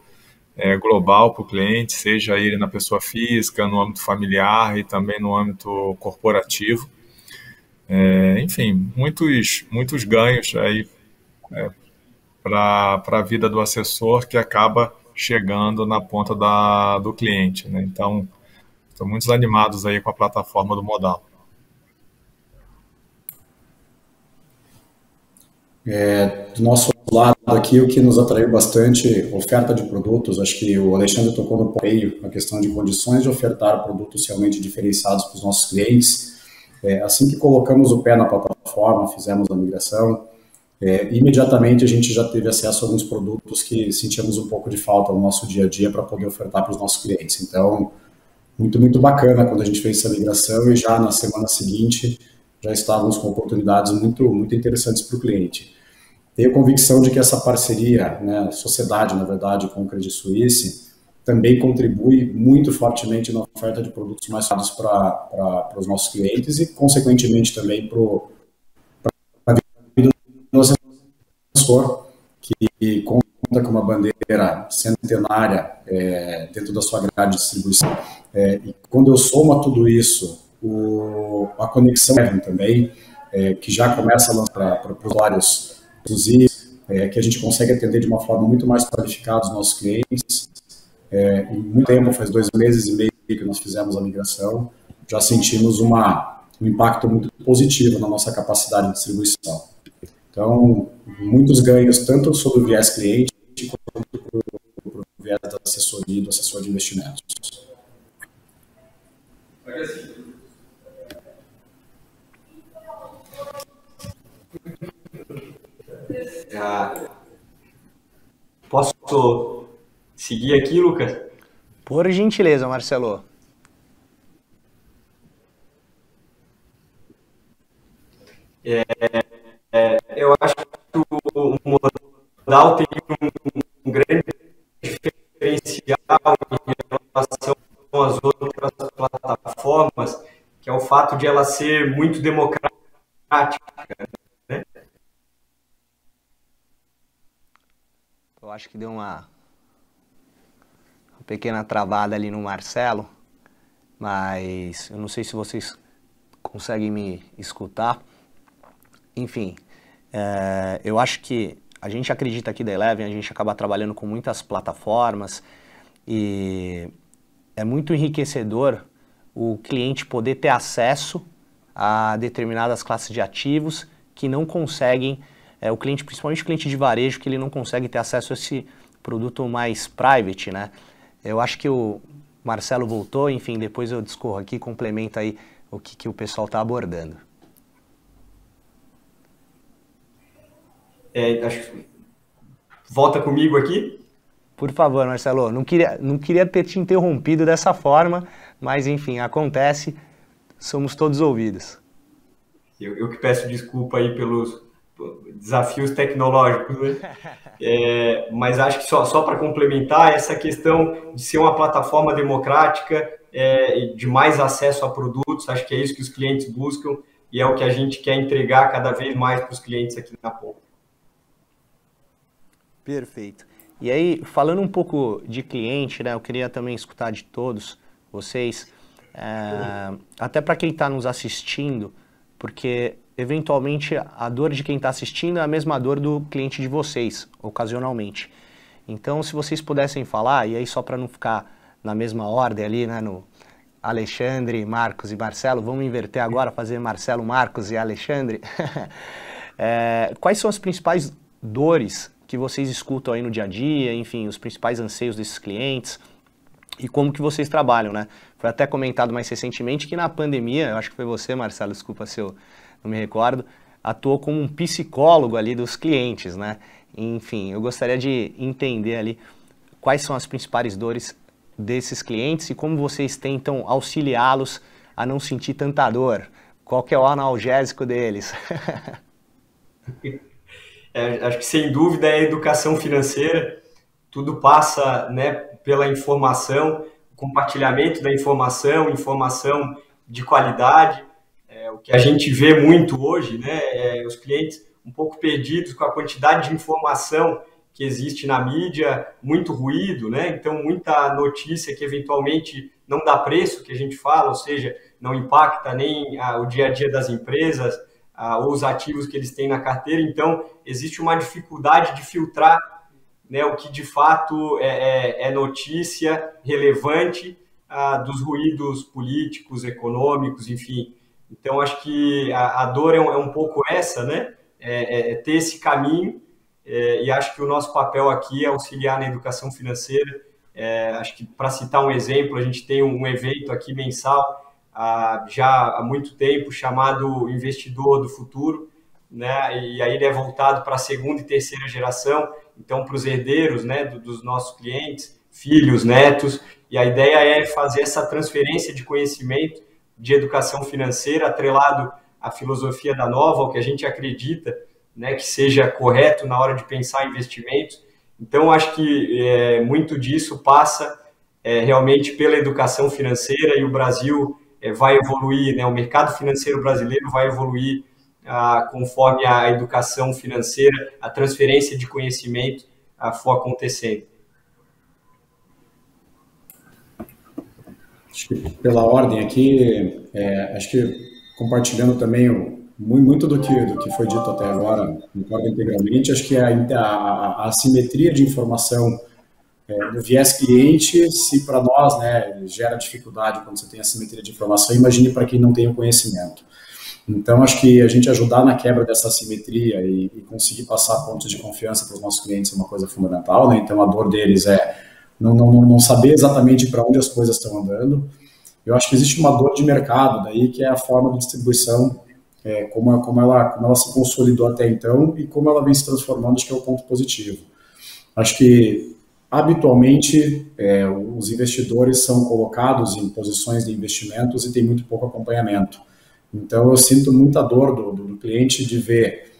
global para o cliente, seja ele na pessoa física, no âmbito familiar e também no âmbito corporativo. Enfim, muitos ganhos aí para a vida do assessor que acaba chegando na ponta do cliente, né? Então, estou muito animados aí com a plataforma do Modal. Do nosso lado aqui, o que nos atraiu bastante, oferta de produtos, acho que o Alexandre tocou no meio, a questão de condições de ofertar produtos realmente diferenciados para os nossos clientes. Assim que colocamos o pé na plataforma, fizemos a migração, imediatamente a gente já teve acesso a alguns produtos que sentíamos um pouco de falta no nosso dia a dia para poder ofertar para os nossos clientes. Então, muito bacana quando a gente fez essa migração e já na semana seguinte já estávamos com oportunidades muito interessantes para o cliente. Tenho convicção de que essa parceria, né, sociedade, na verdade, com o Credit Suisse, também contribui muito fortemente na oferta de produtos mais rápidos para os nossos clientes e, consequentemente, também para a vida do assessor, que conta com uma bandeira centenária dentro da sua grade de distribuição. E quando eu somo a tudo isso, a conexão também, que já começa a lançar para os usuários, que a gente consegue atender de uma forma muito mais qualificada os nossos clientes. Em muito tempo, faz 2 meses e meio que nós fizemos a migração, já sentimos um impacto muito positivo na nossa capacidade de distribuição. Então, muitos ganhos, tanto sobre o viés cliente, quanto para o viés da assessoria e do assessor de investimentos. Posso seguir aqui, Lucas? Por gentileza, Marcelo. Eu acho que o Modal tem um grande diferencial em relação às outras plataformas, que é o fato de ela ser muito democrática, né? Eu acho que deu uma pequena travada ali no Marcelo, mas eu não sei se vocês conseguem me escutar. Enfim, eu acho que a gente acredita aqui da Eleven, a gente acaba trabalhando com muitas plataformas e é muito enriquecedor o cliente poder ter acesso a determinadas classes de ativos que não conseguem, o cliente, principalmente o cliente de varejo, que ele não consegue ter acesso a esse produto mais private, né? Eu acho que o Marcelo voltou, enfim, depois eu discorro aqui, complemento aí o que o pessoal está abordando. Acho que volta comigo aqui. Por favor, Marcelo, não queria ter te interrompido dessa forma, mas enfim, acontece, somos todos ouvidos. Eu que peço desculpa aí pelos desafios tecnológicos, né? Mas acho que só para complementar, essa questão de ser uma plataforma democrática, de mais acesso a produtos, acho que é isso que os clientes buscam e é o que a gente quer entregar cada vez mais para os clientes aqui na ponta. Perfeito. E aí, falando um pouco de cliente, né, eu queria também escutar de todos vocês, até para quem está nos assistindo, porque eventualmente a dor de quem está assistindo é a mesma dor do cliente de vocês, ocasionalmente. Então, se vocês pudessem falar, e aí só para não ficar na mesma ordem ali, né, no Alexandre, Marcos e Marcelo, vamos inverter agora, fazer Marcelo, Marcos e Alexandre. Quais são as principais dores que vocês escutam aí no dia a dia, enfim, os principais anseios desses clientes e como que vocês trabalham, né? Foi até comentado mais recentemente que na pandemia, eu acho que foi você, Marcelo, desculpa se eu não me recordo, atuou como um psicólogo ali dos clientes, né? Enfim, eu gostaria de entender ali quais são as principais dores desses clientes e como vocês tentam auxiliá-los a não sentir tanta dor. Qual que é o analgésico deles? Acho que sem dúvida é a educação financeira, tudo passa, né, pela informação. compartilhamento da informação, informação de qualidade. O que a gente vê muito hoje, né, os clientes um pouco perdidos com a quantidade de informação que existe na mídia, muito ruído, né? Então, muita notícia que eventualmente não dá preço, que a gente fala, ou seja, não impacta nem o dia a dia das empresas ou os ativos que eles têm na carteira. Então, existe uma dificuldade de filtrar, né, o que de fato é notícia relevante dos ruídos políticos, econômicos, enfim. Então, acho que a dor é um pouco essa, né? Ter esse caminho. E acho que o nosso papel aqui é auxiliar na educação financeira. Acho que, para citar um exemplo, a gente tem um evento aqui mensal, já há muito tempo, chamado Investidor do Futuro, né? E aí ele é voltado para a segunda e terceira geração, então para os herdeiros, né, dos nossos clientes, filhos, netos, e a ideia é fazer essa transferência de conhecimento de educação financeira atrelado à filosofia da Nova, o que a gente acredita, né, que seja correto na hora de pensar em investimentos. Então, acho que muito disso passa realmente pela educação financeira, e o Brasil vai evoluir, né, o mercado financeiro brasileiro vai evoluir conforme a educação financeira, a transferência de conhecimento for acontecendo. Acho que pela ordem aqui, acho que compartilhando também muito do que foi dito até agora, concordo integralmente. Acho que a assimetria de informação no viés cliente, se para nós, né, gera dificuldade quando você tem assimetria de informação, imagine para quem não tem o conhecimento. Então, acho que a gente ajudar na quebra dessa assimetria e conseguir passar pontos de confiança para os nossos clientes é uma coisa fundamental, né? Então, a dor deles é não saber exatamente para onde as coisas estão andando. Eu acho que existe uma dor de mercado daí, que é a forma de distribuição, como ela se consolidou até então e como ela vem se transformando, acho que é o ponto positivo. Acho que, habitualmente, os investidores são colocados em posições de investimentos e tem muito pouco acompanhamento. Então, eu sinto muita dor do cliente de ver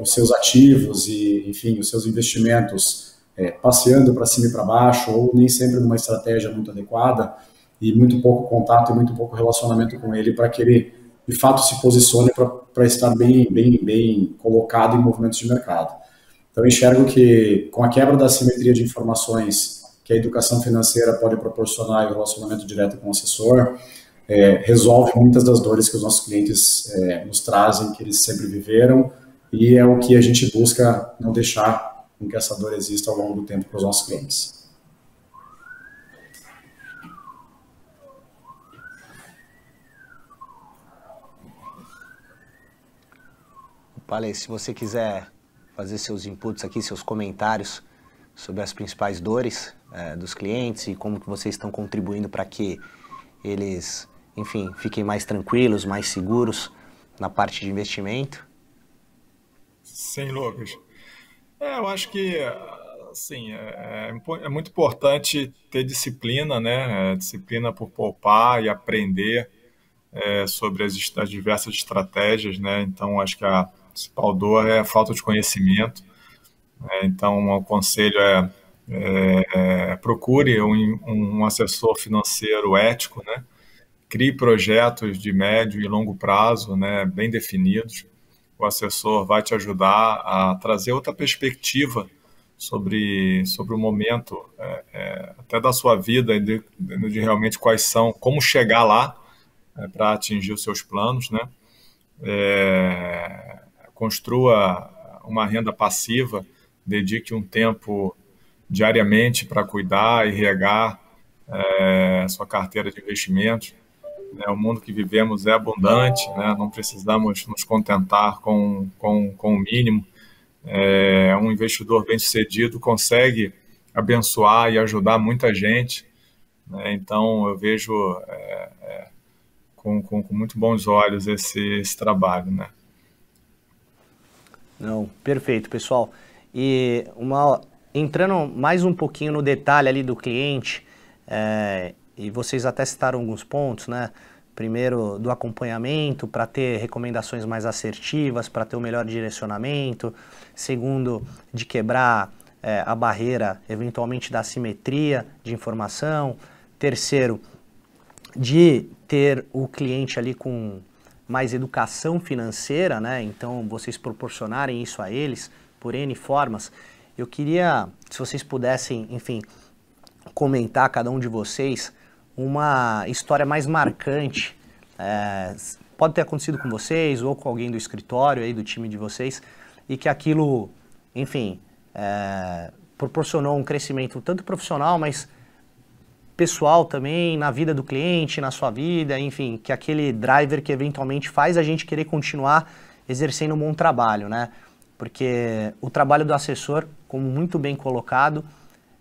os seus ativos e, enfim, os seus investimentos passeando para cima e para baixo, ou nem sempre numa estratégia muito adequada, e muito pouco contato e muito pouco relacionamento com ele para que ele, de fato, se posicione para estar bem colocado em movimentos de mercado. Então, eu enxergo que, com a quebra da assimetria de informações que a educação financeira pode proporcionar e o relacionamento direto com o assessor, resolve muitas das dores que os nossos clientes nos trazem, que eles sempre viveram, e é o que a gente busca não deixar com que essa dor exista ao longo do tempo para os nossos clientes. Palê, se você quiser fazer seus inputs aqui, seus comentários sobre as principais dores dos clientes e como que vocês estão contribuindo para que eles, enfim, fiquem mais tranquilos, mais seguros na parte de investimento. Sim, Lucas. Eu acho que, assim, é muito importante ter disciplina, né? Disciplina por poupar e aprender sobre as diversas estratégias, né? Então, acho que a principal dor é a falta de conhecimento. Então, o conselho procure um assessor financeiro ético, né? Crie projetos de médio e longo prazo, né, bem definidos. O assessor vai te ajudar a trazer outra perspectiva sobre o momento, até da sua vida, de realmente quais são, como chegar lá para atingir os seus planos, né? Construa uma renda passiva, dedique um tempo diariamente para cuidar e regar sua carteira de investimentos. O mundo que vivemos é abundante, né? Não precisamos nos contentar com o mínimo. Um investidor bem-sucedido consegue abençoar e ajudar muita gente, né? Então, eu vejo com muito bons olhos esse trabalho, né? Não, perfeito, pessoal. E entrando mais um pouquinho no detalhe ali do cliente, e vocês até citaram alguns pontos, né? Primeiro, do acompanhamento, para ter recomendações mais assertivas, para ter o melhor direcionamento. Segundo, de quebrar a barreira, eventualmente, da assimetria de informação. Terceiro, de ter o cliente ali com mais educação financeira, né? Então, vocês proporcionarem isso a eles por N formas. Eu queria, se vocês pudessem, enfim, comentar, cada um de vocês, uma história mais marcante. Pode ter acontecido com vocês ou com alguém do escritório, aí, do time de vocês, e que aquilo, enfim, proporcionou um crescimento tanto profissional, mas pessoal também, na vida do cliente, na sua vida, enfim, que aquele driver que eventualmente faz a gente querer continuar exercendo um bom trabalho, né? Porque o trabalho do assessor, como muito bem colocado,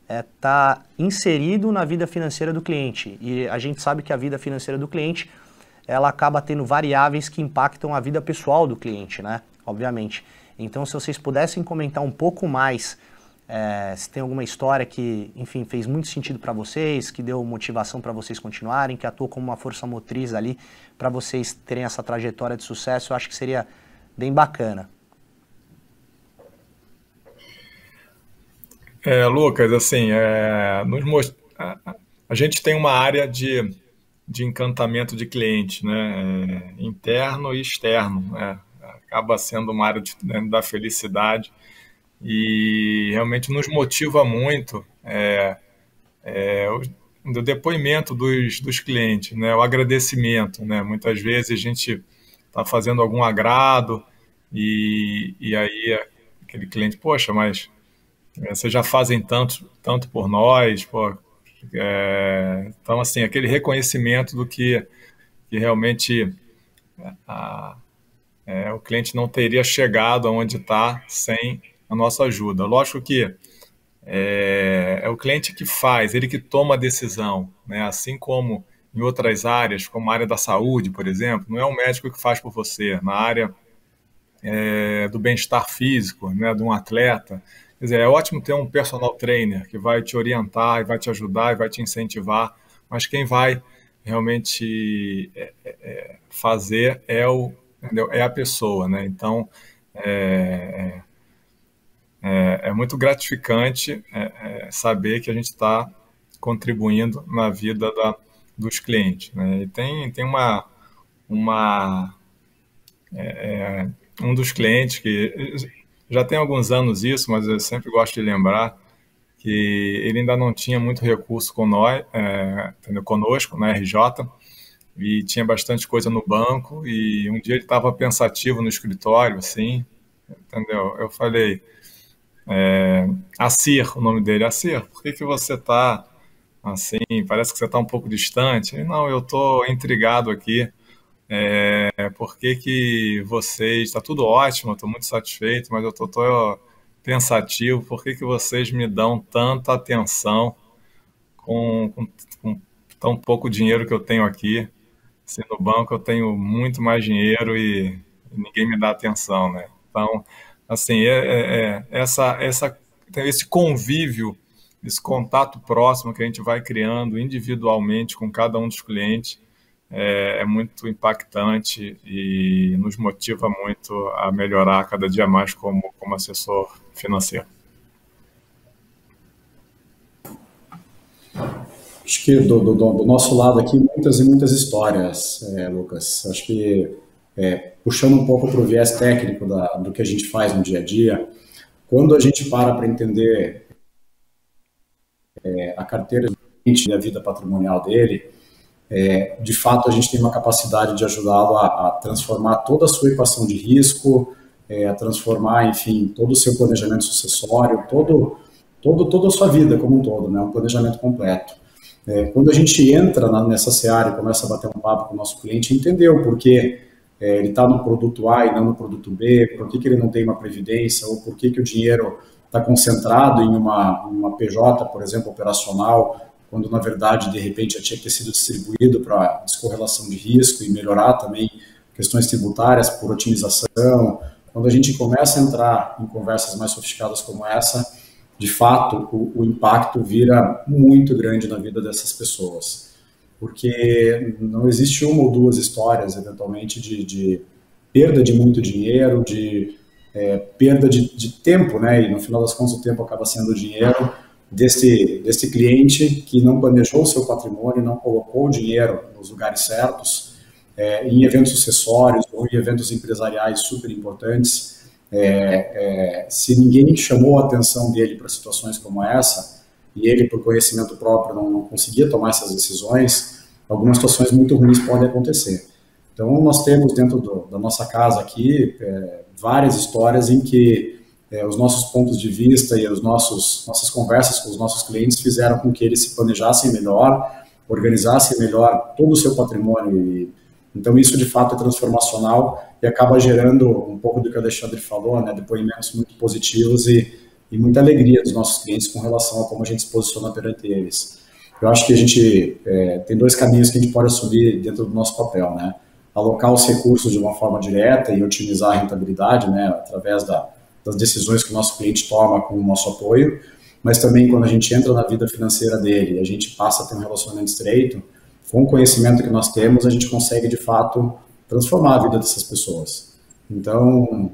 está inserido na vida financeira do cliente. E a gente sabe que a vida financeira do cliente, ela acaba tendo variáveis que impactam a vida pessoal do cliente, né? Obviamente. Então, se vocês pudessem comentar um pouco mais, se tem alguma história que, enfim, fez muito sentido para vocês, que deu motivação para vocês continuarem, que atuou como uma força motriz ali para vocês terem essa trajetória de sucesso, eu acho que seria bem bacana. Lucas, assim, a gente tem uma área de encantamento de cliente, né? Interno e externo, né? Acaba sendo uma área da felicidade e realmente nos motiva muito o depoimento dos clientes, né? O agradecimento, né? Muitas vezes a gente está fazendo algum agrado e aí aquele cliente, poxa, mas vocês já fazem tanto por nós, pô. Então, assim, aquele reconhecimento do que realmente o cliente não teria chegado aonde está sem a nossa ajuda. Lógico que é o cliente que faz, ele que toma a decisão, né? Assim como em outras áreas, como a área da saúde, por exemplo, não é o médico que faz por você. Na área do bem-estar físico, né, de um atleta, quer dizer, é ótimo ter um personal trainer que vai te orientar, e vai te ajudar, e vai te incentivar, mas quem vai realmente fazer é a pessoa, né? Então, é muito gratificante saber que a gente está contribuindo na vida dos clientes, né? E tem um dos clientes que já tem alguns anos isso, mas eu sempre gosto de lembrar que ele ainda não tinha muito recurso conosco, na RJ, e tinha bastante coisa no banco, e um dia ele estava pensativo no escritório, assim, entendeu? Eu falei, Assir, o nome dele, Assir, por que você está assim, parece que você está um pouco distante? Ele, não, eu estou intrigado aqui, por que vocês, está tudo ótimo, estou muito satisfeito, mas eu estou pensativo, por que vocês me dão tanta atenção com tão pouco dinheiro que eu tenho aqui? Se no banco eu tenho muito mais dinheiro e ninguém me dá atenção, né? Então, assim, esse convívio, esse contato próximo que a gente vai criando individualmente com cada um dos clientes é muito impactante e nos motiva muito a melhorar cada dia mais como assessor financeiro. Acho que do nosso lado aqui, muitas e muitas histórias, Lucas. Acho que, puxando um pouco para o viés técnico do que a gente faz no dia a dia, quando a gente para entender a carteira do cliente e a vida patrimonial dele, de fato a gente tem uma capacidade de ajudá-lo a transformar toda a sua equação de risco, a transformar, enfim, todo o seu planejamento sucessório, toda a sua vida como um todo, né? Um planejamento completo. Quando a gente entra nessa seara e começa a bater um papo com o nosso cliente, entender o porquê ele está no produto A e não no produto B, por que ele não tem uma previdência, ou por que o dinheiro está concentrado em uma PJ, por exemplo, operacional, quando na verdade, de repente, já tinha que ter sido distribuído para descorrelação de risco e melhorar também questões tributárias por otimização. Quando a gente começa a entrar em conversas mais sofisticadas como essa, de fato, o impacto vira muito grande na vida dessas pessoas. Porque não existe uma ou duas histórias, eventualmente, de perda de muito dinheiro, de perda de tempo, né? E no final das contas o tempo acaba sendo dinheiro, deste cliente que não planejou o seu patrimônio, não colocou o dinheiro nos lugares certos, em eventos sucessórios ou em eventos empresariais super importantes. Se ninguém chamou a atenção dele para situações como essa, e ele, por conhecimento próprio, não conseguia tomar essas decisões, algumas situações muito ruins podem acontecer. Então, nós temos dentro da nossa casa aqui várias histórias em que os nossos pontos de vista e nossas conversas com os nossos clientes fizeram com que eles se planejassem melhor, organizassem melhor todo o seu patrimônio. Então, isso, de fato, é transformacional e acaba gerando um pouco do que o Alexandre falou, né, depoimentos muito positivos e muita alegria dos nossos clientes com relação a como a gente se posiciona perante eles. Eu acho que a gente tem dois caminhos que a gente pode assumir dentro do nosso papel, né? Alocar os recursos de uma forma direta e otimizar a rentabilidade, né, através das decisões que o nosso cliente toma com o nosso apoio, mas também quando a gente entra na vida financeira dele, a gente passa a ter um relacionamento estreito, com o conhecimento que nós temos, a gente consegue, de fato, transformar a vida dessas pessoas. Então,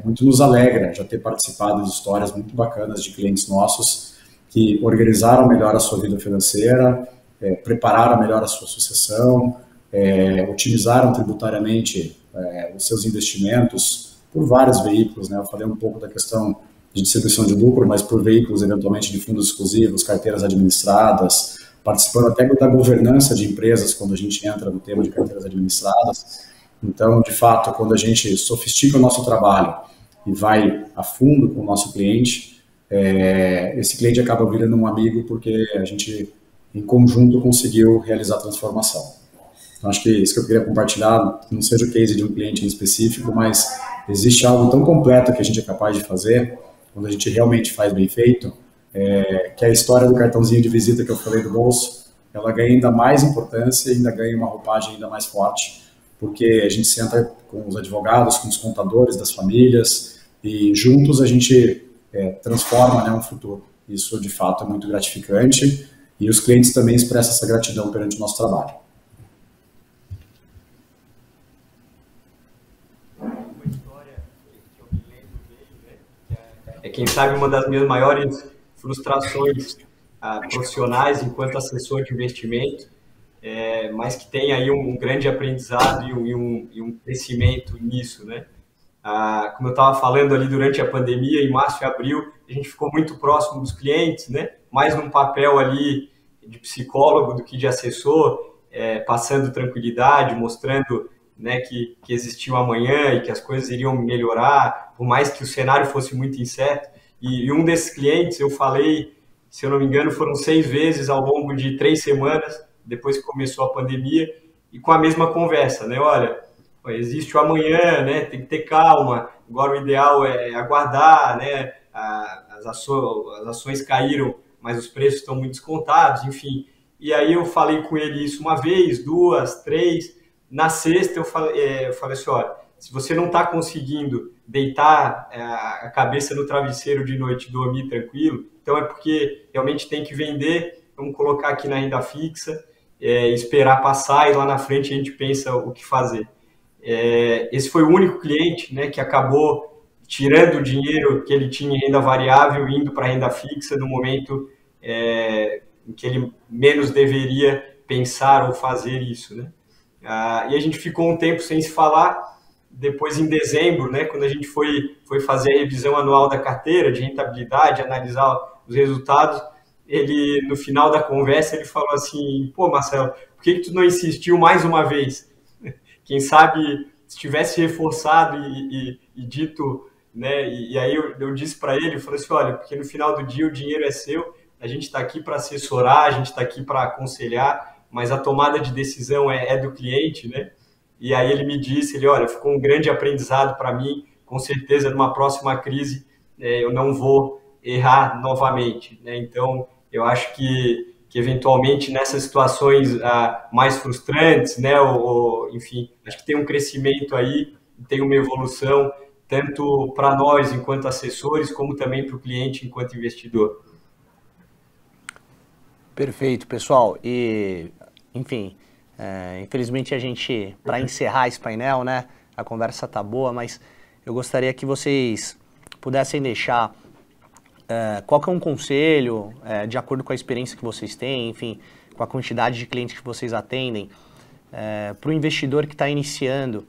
muito nos alegra já ter participado de histórias muito bacanas de clientes nossos que organizaram melhor a sua vida financeira, prepararam melhor a sua sucessão, otimizaram tributariamente os seus investimentos por vários veículos, né? Eu falei um pouco da questão de distribuição de lucro, mas por veículos, eventualmente, de fundos exclusivos, carteiras administradas, participando até da governança de empresas, quando a gente entra no tema de carteiras administradas. Então, de fato, quando a gente sofistica o nosso trabalho e vai a fundo com o nosso cliente, esse cliente acaba virando um amigo porque a gente, em conjunto, conseguiu realizar a transformação. Então, acho que isso que eu queria compartilhar, não seja o case de um cliente em específico, mas existe algo tão completo que a gente é capaz de fazer, quando a gente realmente faz bem feito, que a história do cartãozinho de visita que eu falei do bolso, ela ganha ainda mais importância e ainda ganha uma roupagem ainda mais forte, porque a gente senta com os advogados, com os contadores das famílias, e juntos a gente transforma, né, um futuro. Isso, de fato, é muito gratificante, e os clientes também expressam essa gratidão perante o nosso trabalho. Quem sabe uma das minhas maiores frustrações profissionais enquanto assessor de investimento, mas que tem aí um grande aprendizado e um crescimento nisso, né? Como eu estava falando ali durante a pandemia, em março e abril, a gente ficou muito próximo dos clientes, né? Mais num papel ali de psicólogo do que de assessor, passando tranquilidade, mostrando, né, que existia um amanhã e que as coisas iriam melhorar, por mais que o cenário fosse muito incerto. E um desses clientes, eu falei, se eu não me engano, foram 6 vezes ao longo de 3 semanas, depois que começou a pandemia, e com a mesma conversa, né? Olha, existe o amanhã, né? Tem que ter calma, agora o ideal é aguardar, né? As ações caíram, mas os preços estão muito descontados, enfim. E aí eu falei com ele isso uma vez, 2, 3... Na sexta eu falei assim, olha, se você não está conseguindo deitar a cabeça no travesseiro de noite e dormir tranquilo, então é porque realmente tem que vender, vamos colocar aqui na renda fixa, esperar passar e lá na frente a gente pensa o que fazer. Esse foi o único cliente, né, que acabou tirando o dinheiro que ele tinha em renda variável e indo para a renda fixa no momento em que ele menos deveria pensar ou fazer isso, né? E a gente ficou um tempo sem se falar. Depois, em dezembro, né, quando a gente foi fazer a revisão anual da carteira de rentabilidade, analisar os resultados, ele, no final da conversa, ele falou assim, pô, Marcelo, por que tu não insistiu mais uma vez? Quem sabe, se tivesse reforçado e dito, né, e aí eu disse para ele, eu falei assim, olha, porque no final do dia o dinheiro é seu, a gente está aqui para assessorar, a gente está aqui para aconselhar, mas a tomada de decisão é do cliente, né? E aí ele me disse, olha, ficou um grande aprendizado para mim, com certeza numa próxima crise eu não vou errar novamente, né? Então, eu acho que eventualmente nessas situações mais frustrantes, né? Enfim, acho que tem um crescimento aí, tem uma evolução, tanto para nós enquanto assessores, como também para o cliente enquanto investidor. Perfeito, pessoal. E, enfim, infelizmente a gente, para encerrar esse painel, né, a conversa tá boa, mas eu gostaria que vocês pudessem deixar qual que é um conselho, de acordo com a experiência que vocês têm, enfim, com a quantidade de clientes que vocês atendem, para o investidor que está iniciando,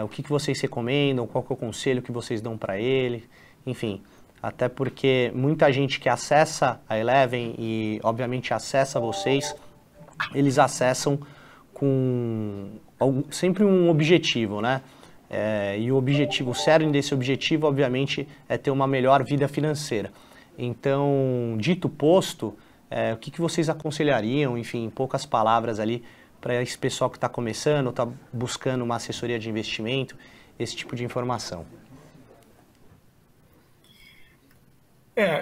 o que vocês recomendam, qual que é o conselho que vocês dão para ele, enfim, até porque muita gente que acessa a Eleven e, obviamente, acessa vocês, eles acessam com sempre um objetivo, né? E o objetivo, o cerne desse objetivo, obviamente, é ter uma melhor vida financeira. Então, dito posto, o que vocês aconselhariam, enfim, em poucas palavras ali, para esse pessoal que está começando, está buscando uma assessoria de investimento, esse tipo de informação?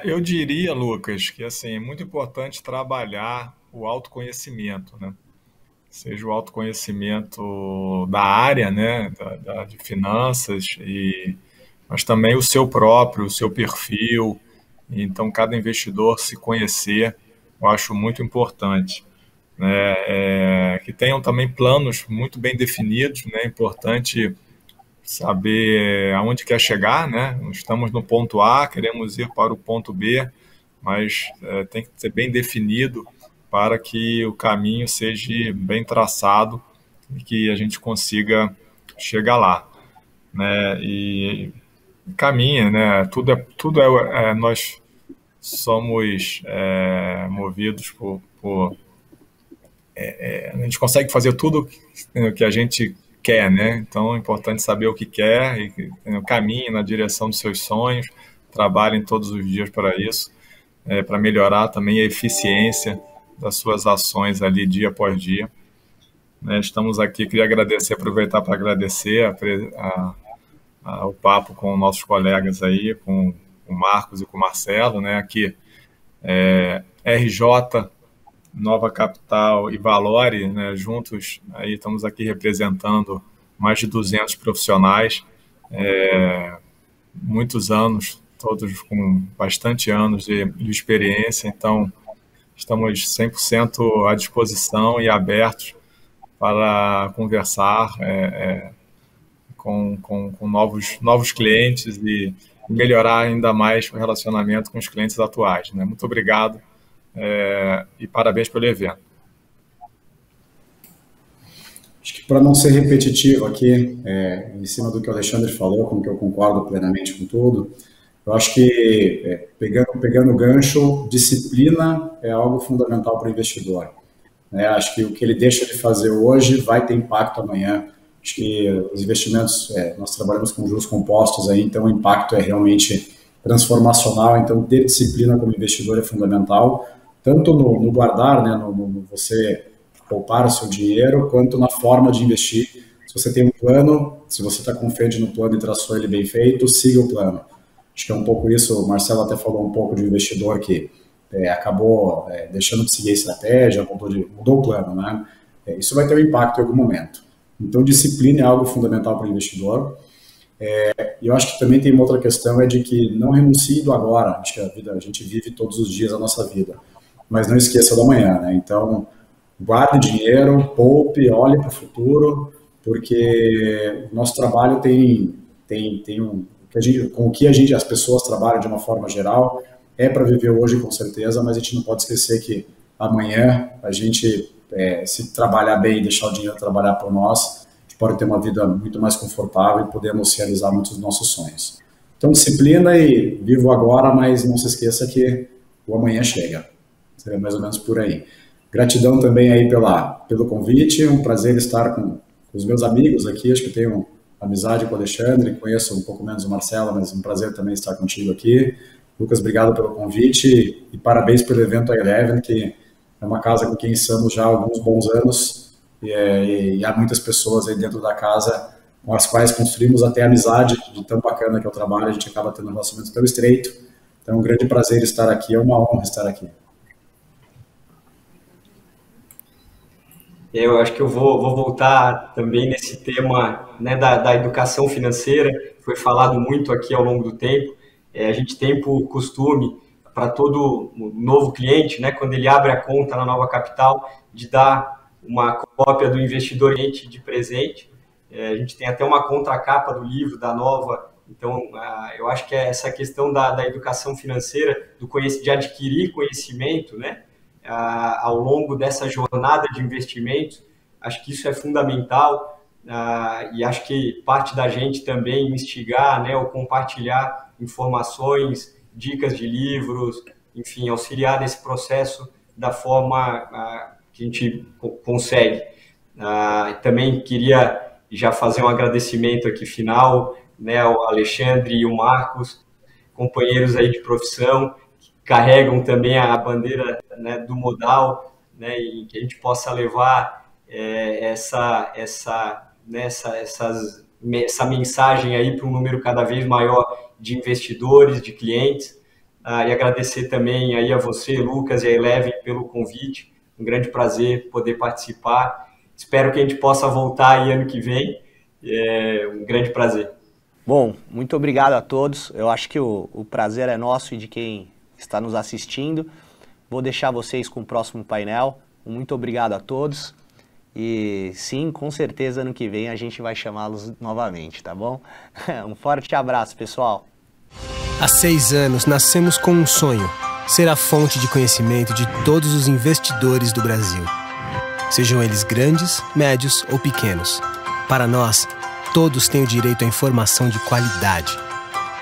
Eu diria, Lucas, que assim, é muito importante trabalhar o autoconhecimento, né? Seja o autoconhecimento da área, né, de finanças, mas também o seu próprio, o seu perfil. Então, cada investidor se conhecer, eu acho muito importante, né? Que tenham também planos muito bem definidos, né? É importante saber aonde quer chegar, né? Estamos no ponto A, queremos ir para o ponto B, mas tem que ser bem definido para que o caminho seja bem traçado e que a gente consiga chegar lá, né? E caminha, né? Nós somos movidos a gente consegue fazer tudo que a gente quer, né? Então é importante saber o que quer e caminhe na direção dos seus sonhos, trabalhem todos os dias para isso, para melhorar também a eficiência das suas ações ali dia após dia, né? Estamos aqui, queria aproveitar para agradecer o papo com nossos colegas aí, com o Marcos e com o Marcelo, né? Aqui RJ, Nova Capital e Valore, né? Juntos aí estamos aqui representando mais de 200 profissionais, muitos anos, todos com bastante anos de experiência, então estamos 100% à disposição e abertos para conversar com novos clientes e melhorar ainda mais o relacionamento com os clientes atuais, né? Muito obrigado e parabéns pelo evento. Acho que para não ser repetitivo aqui, em cima do que o Alexandre falou, como que eu concordo plenamente com tudo, eu acho que, pegando o gancho, disciplina é algo fundamental para o investidor, né? Acho que o que ele deixa de fazer hoje vai ter impacto amanhã. Acho que os investimentos, nós trabalhamos com juros compostos aí, então o impacto é realmente transformacional, então ter disciplina como investidor é fundamental, tanto no guardar, né, no você poupar o seu dinheiro, quanto na forma de investir. Se você tem um plano, se você está confiante no plano e traçou ele bem feito, siga o plano. Acho que é um pouco isso, o Marcelo até falou um pouco de um investidor que acabou deixando de seguir a estratégia, mudou o plano, né? Isso vai ter um impacto em algum momento. Então, disciplina é algo fundamental para o investidor. E eu acho que também tem uma outra questão, é de que não renuncie do agora. Acho que a gente vive todos os dias a nossa vida, mas não esqueça do amanhã, né? Então, guarde dinheiro, poupe, olhe para o futuro, porque o nosso trabalho tem com o que as pessoas trabalham de uma forma geral, para viver hoje com certeza, mas a gente não pode esquecer que amanhã a gente, se trabalhar bem e deixar o dinheiro trabalhar por nós, a gente pode ter uma vida muito mais confortável e podemos realizar muitos dos nossos sonhos. Então, disciplina e vivo agora, mas não se esqueça que o amanhã chega. Seria mais ou menos por aí. Gratidão também aí pelo convite, um prazer estar com os meus amigos aqui, acho que tenho amizade com o Alexandre, conheço um pouco menos o Marcelo, mas um prazer também estar contigo aqui. Lucas, obrigado pelo convite e parabéns pelo evento Eleven, que é uma casa com quem estamos já há alguns bons anos e há muitas pessoas aí dentro da casa com as quais construímos até amizade, de tão bacana que é o trabalho, a gente acaba tendo um relacionamento tão estreito. Então é um grande prazer estar aqui, é uma honra estar aqui. Eu acho que eu vou voltar também nesse tema, né, da educação financeira, foi falado muito aqui ao longo do tempo. A gente tem por costume, para todo novo cliente, né, quando ele abre a conta na Nova Capital, de dar uma cópia do investidor de presente. A gente tem até uma contracapa do livro da Nova, Então, eu acho que essa questão da educação financeira, de adquirir conhecimento, né, ao longo dessa jornada de investimentos, acho que isso é fundamental, e acho que parte da gente também instigar, né, ou compartilhar informações, dicas de livros, enfim, auxiliar nesse processo da forma que a gente consegue. Também queria já fazer um agradecimento aqui final, né, ao Alexandre e o Marcos, companheiros aí de profissão, que carregam também a bandeira, né, do modal, né, e que a gente possa levar essa mensagem aí para um número cada vez maior de investidores, de clientes, e agradecer também aí a você, Lucas, e a Eleven pelo convite. Um grande prazer poder participar. Espero que a gente possa voltar aí ano que vem. Um grande prazer. Bom, muito obrigado a todos. Eu acho que o prazer é nosso e de quem está nos assistindo. Vou deixar vocês com o próximo painel. Muito obrigado a todos. E sim, com certeza ano que vem a gente vai chamá-los novamente, tá bom? Um forte abraço, pessoal. Há 6 anos nascemos com um sonho: ser a fonte de conhecimento de todos os investidores do Brasil. Sejam eles grandes, médios ou pequenos. Para nós, todos têm o direito à informação de qualidade.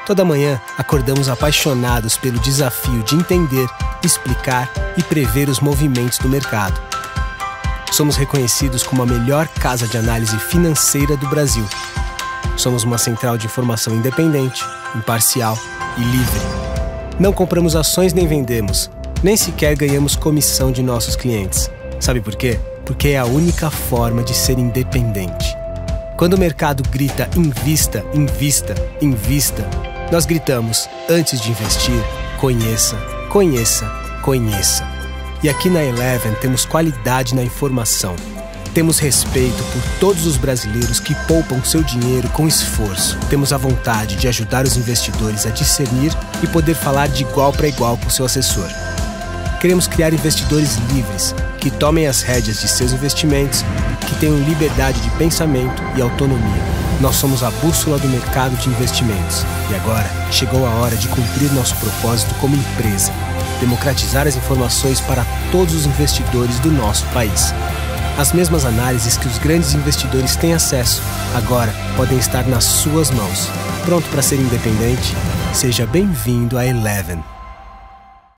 Toda manhã, acordamos apaixonados pelo desafio de entender, explicar e prever os movimentos do mercado. Somos reconhecidos como a melhor casa de análise financeira do Brasil. Somos uma central de informação independente, imparcial e livre. Não compramos ações nem vendemos, nem sequer ganhamos comissão de nossos clientes. Sabe por quê? Porque é a única forma de ser independente. Quando o mercado grita invista, invista, invista, nós gritamos, antes de investir, conheça, conheça, conheça. E aqui na Eleven temos qualidade na informação. Temos respeito por todos os brasileiros que poupam seu dinheiro com esforço. Temos a vontade de ajudar os investidores a discernir e poder falar de igual para igual com seu assessor. Queremos criar investidores livres, que tomem as rédeas de seus investimentos, que tenham liberdade de pensamento e autonomia. Nós somos a bússola do mercado de investimentos. E agora chegou a hora de cumprir nosso propósito como empresa: democratizar as informações para todos os investidores do nosso país. As mesmas análises que os grandes investidores têm acesso, agora podem estar nas suas mãos. Pronto para ser independente? Seja bem-vindo à Eleven.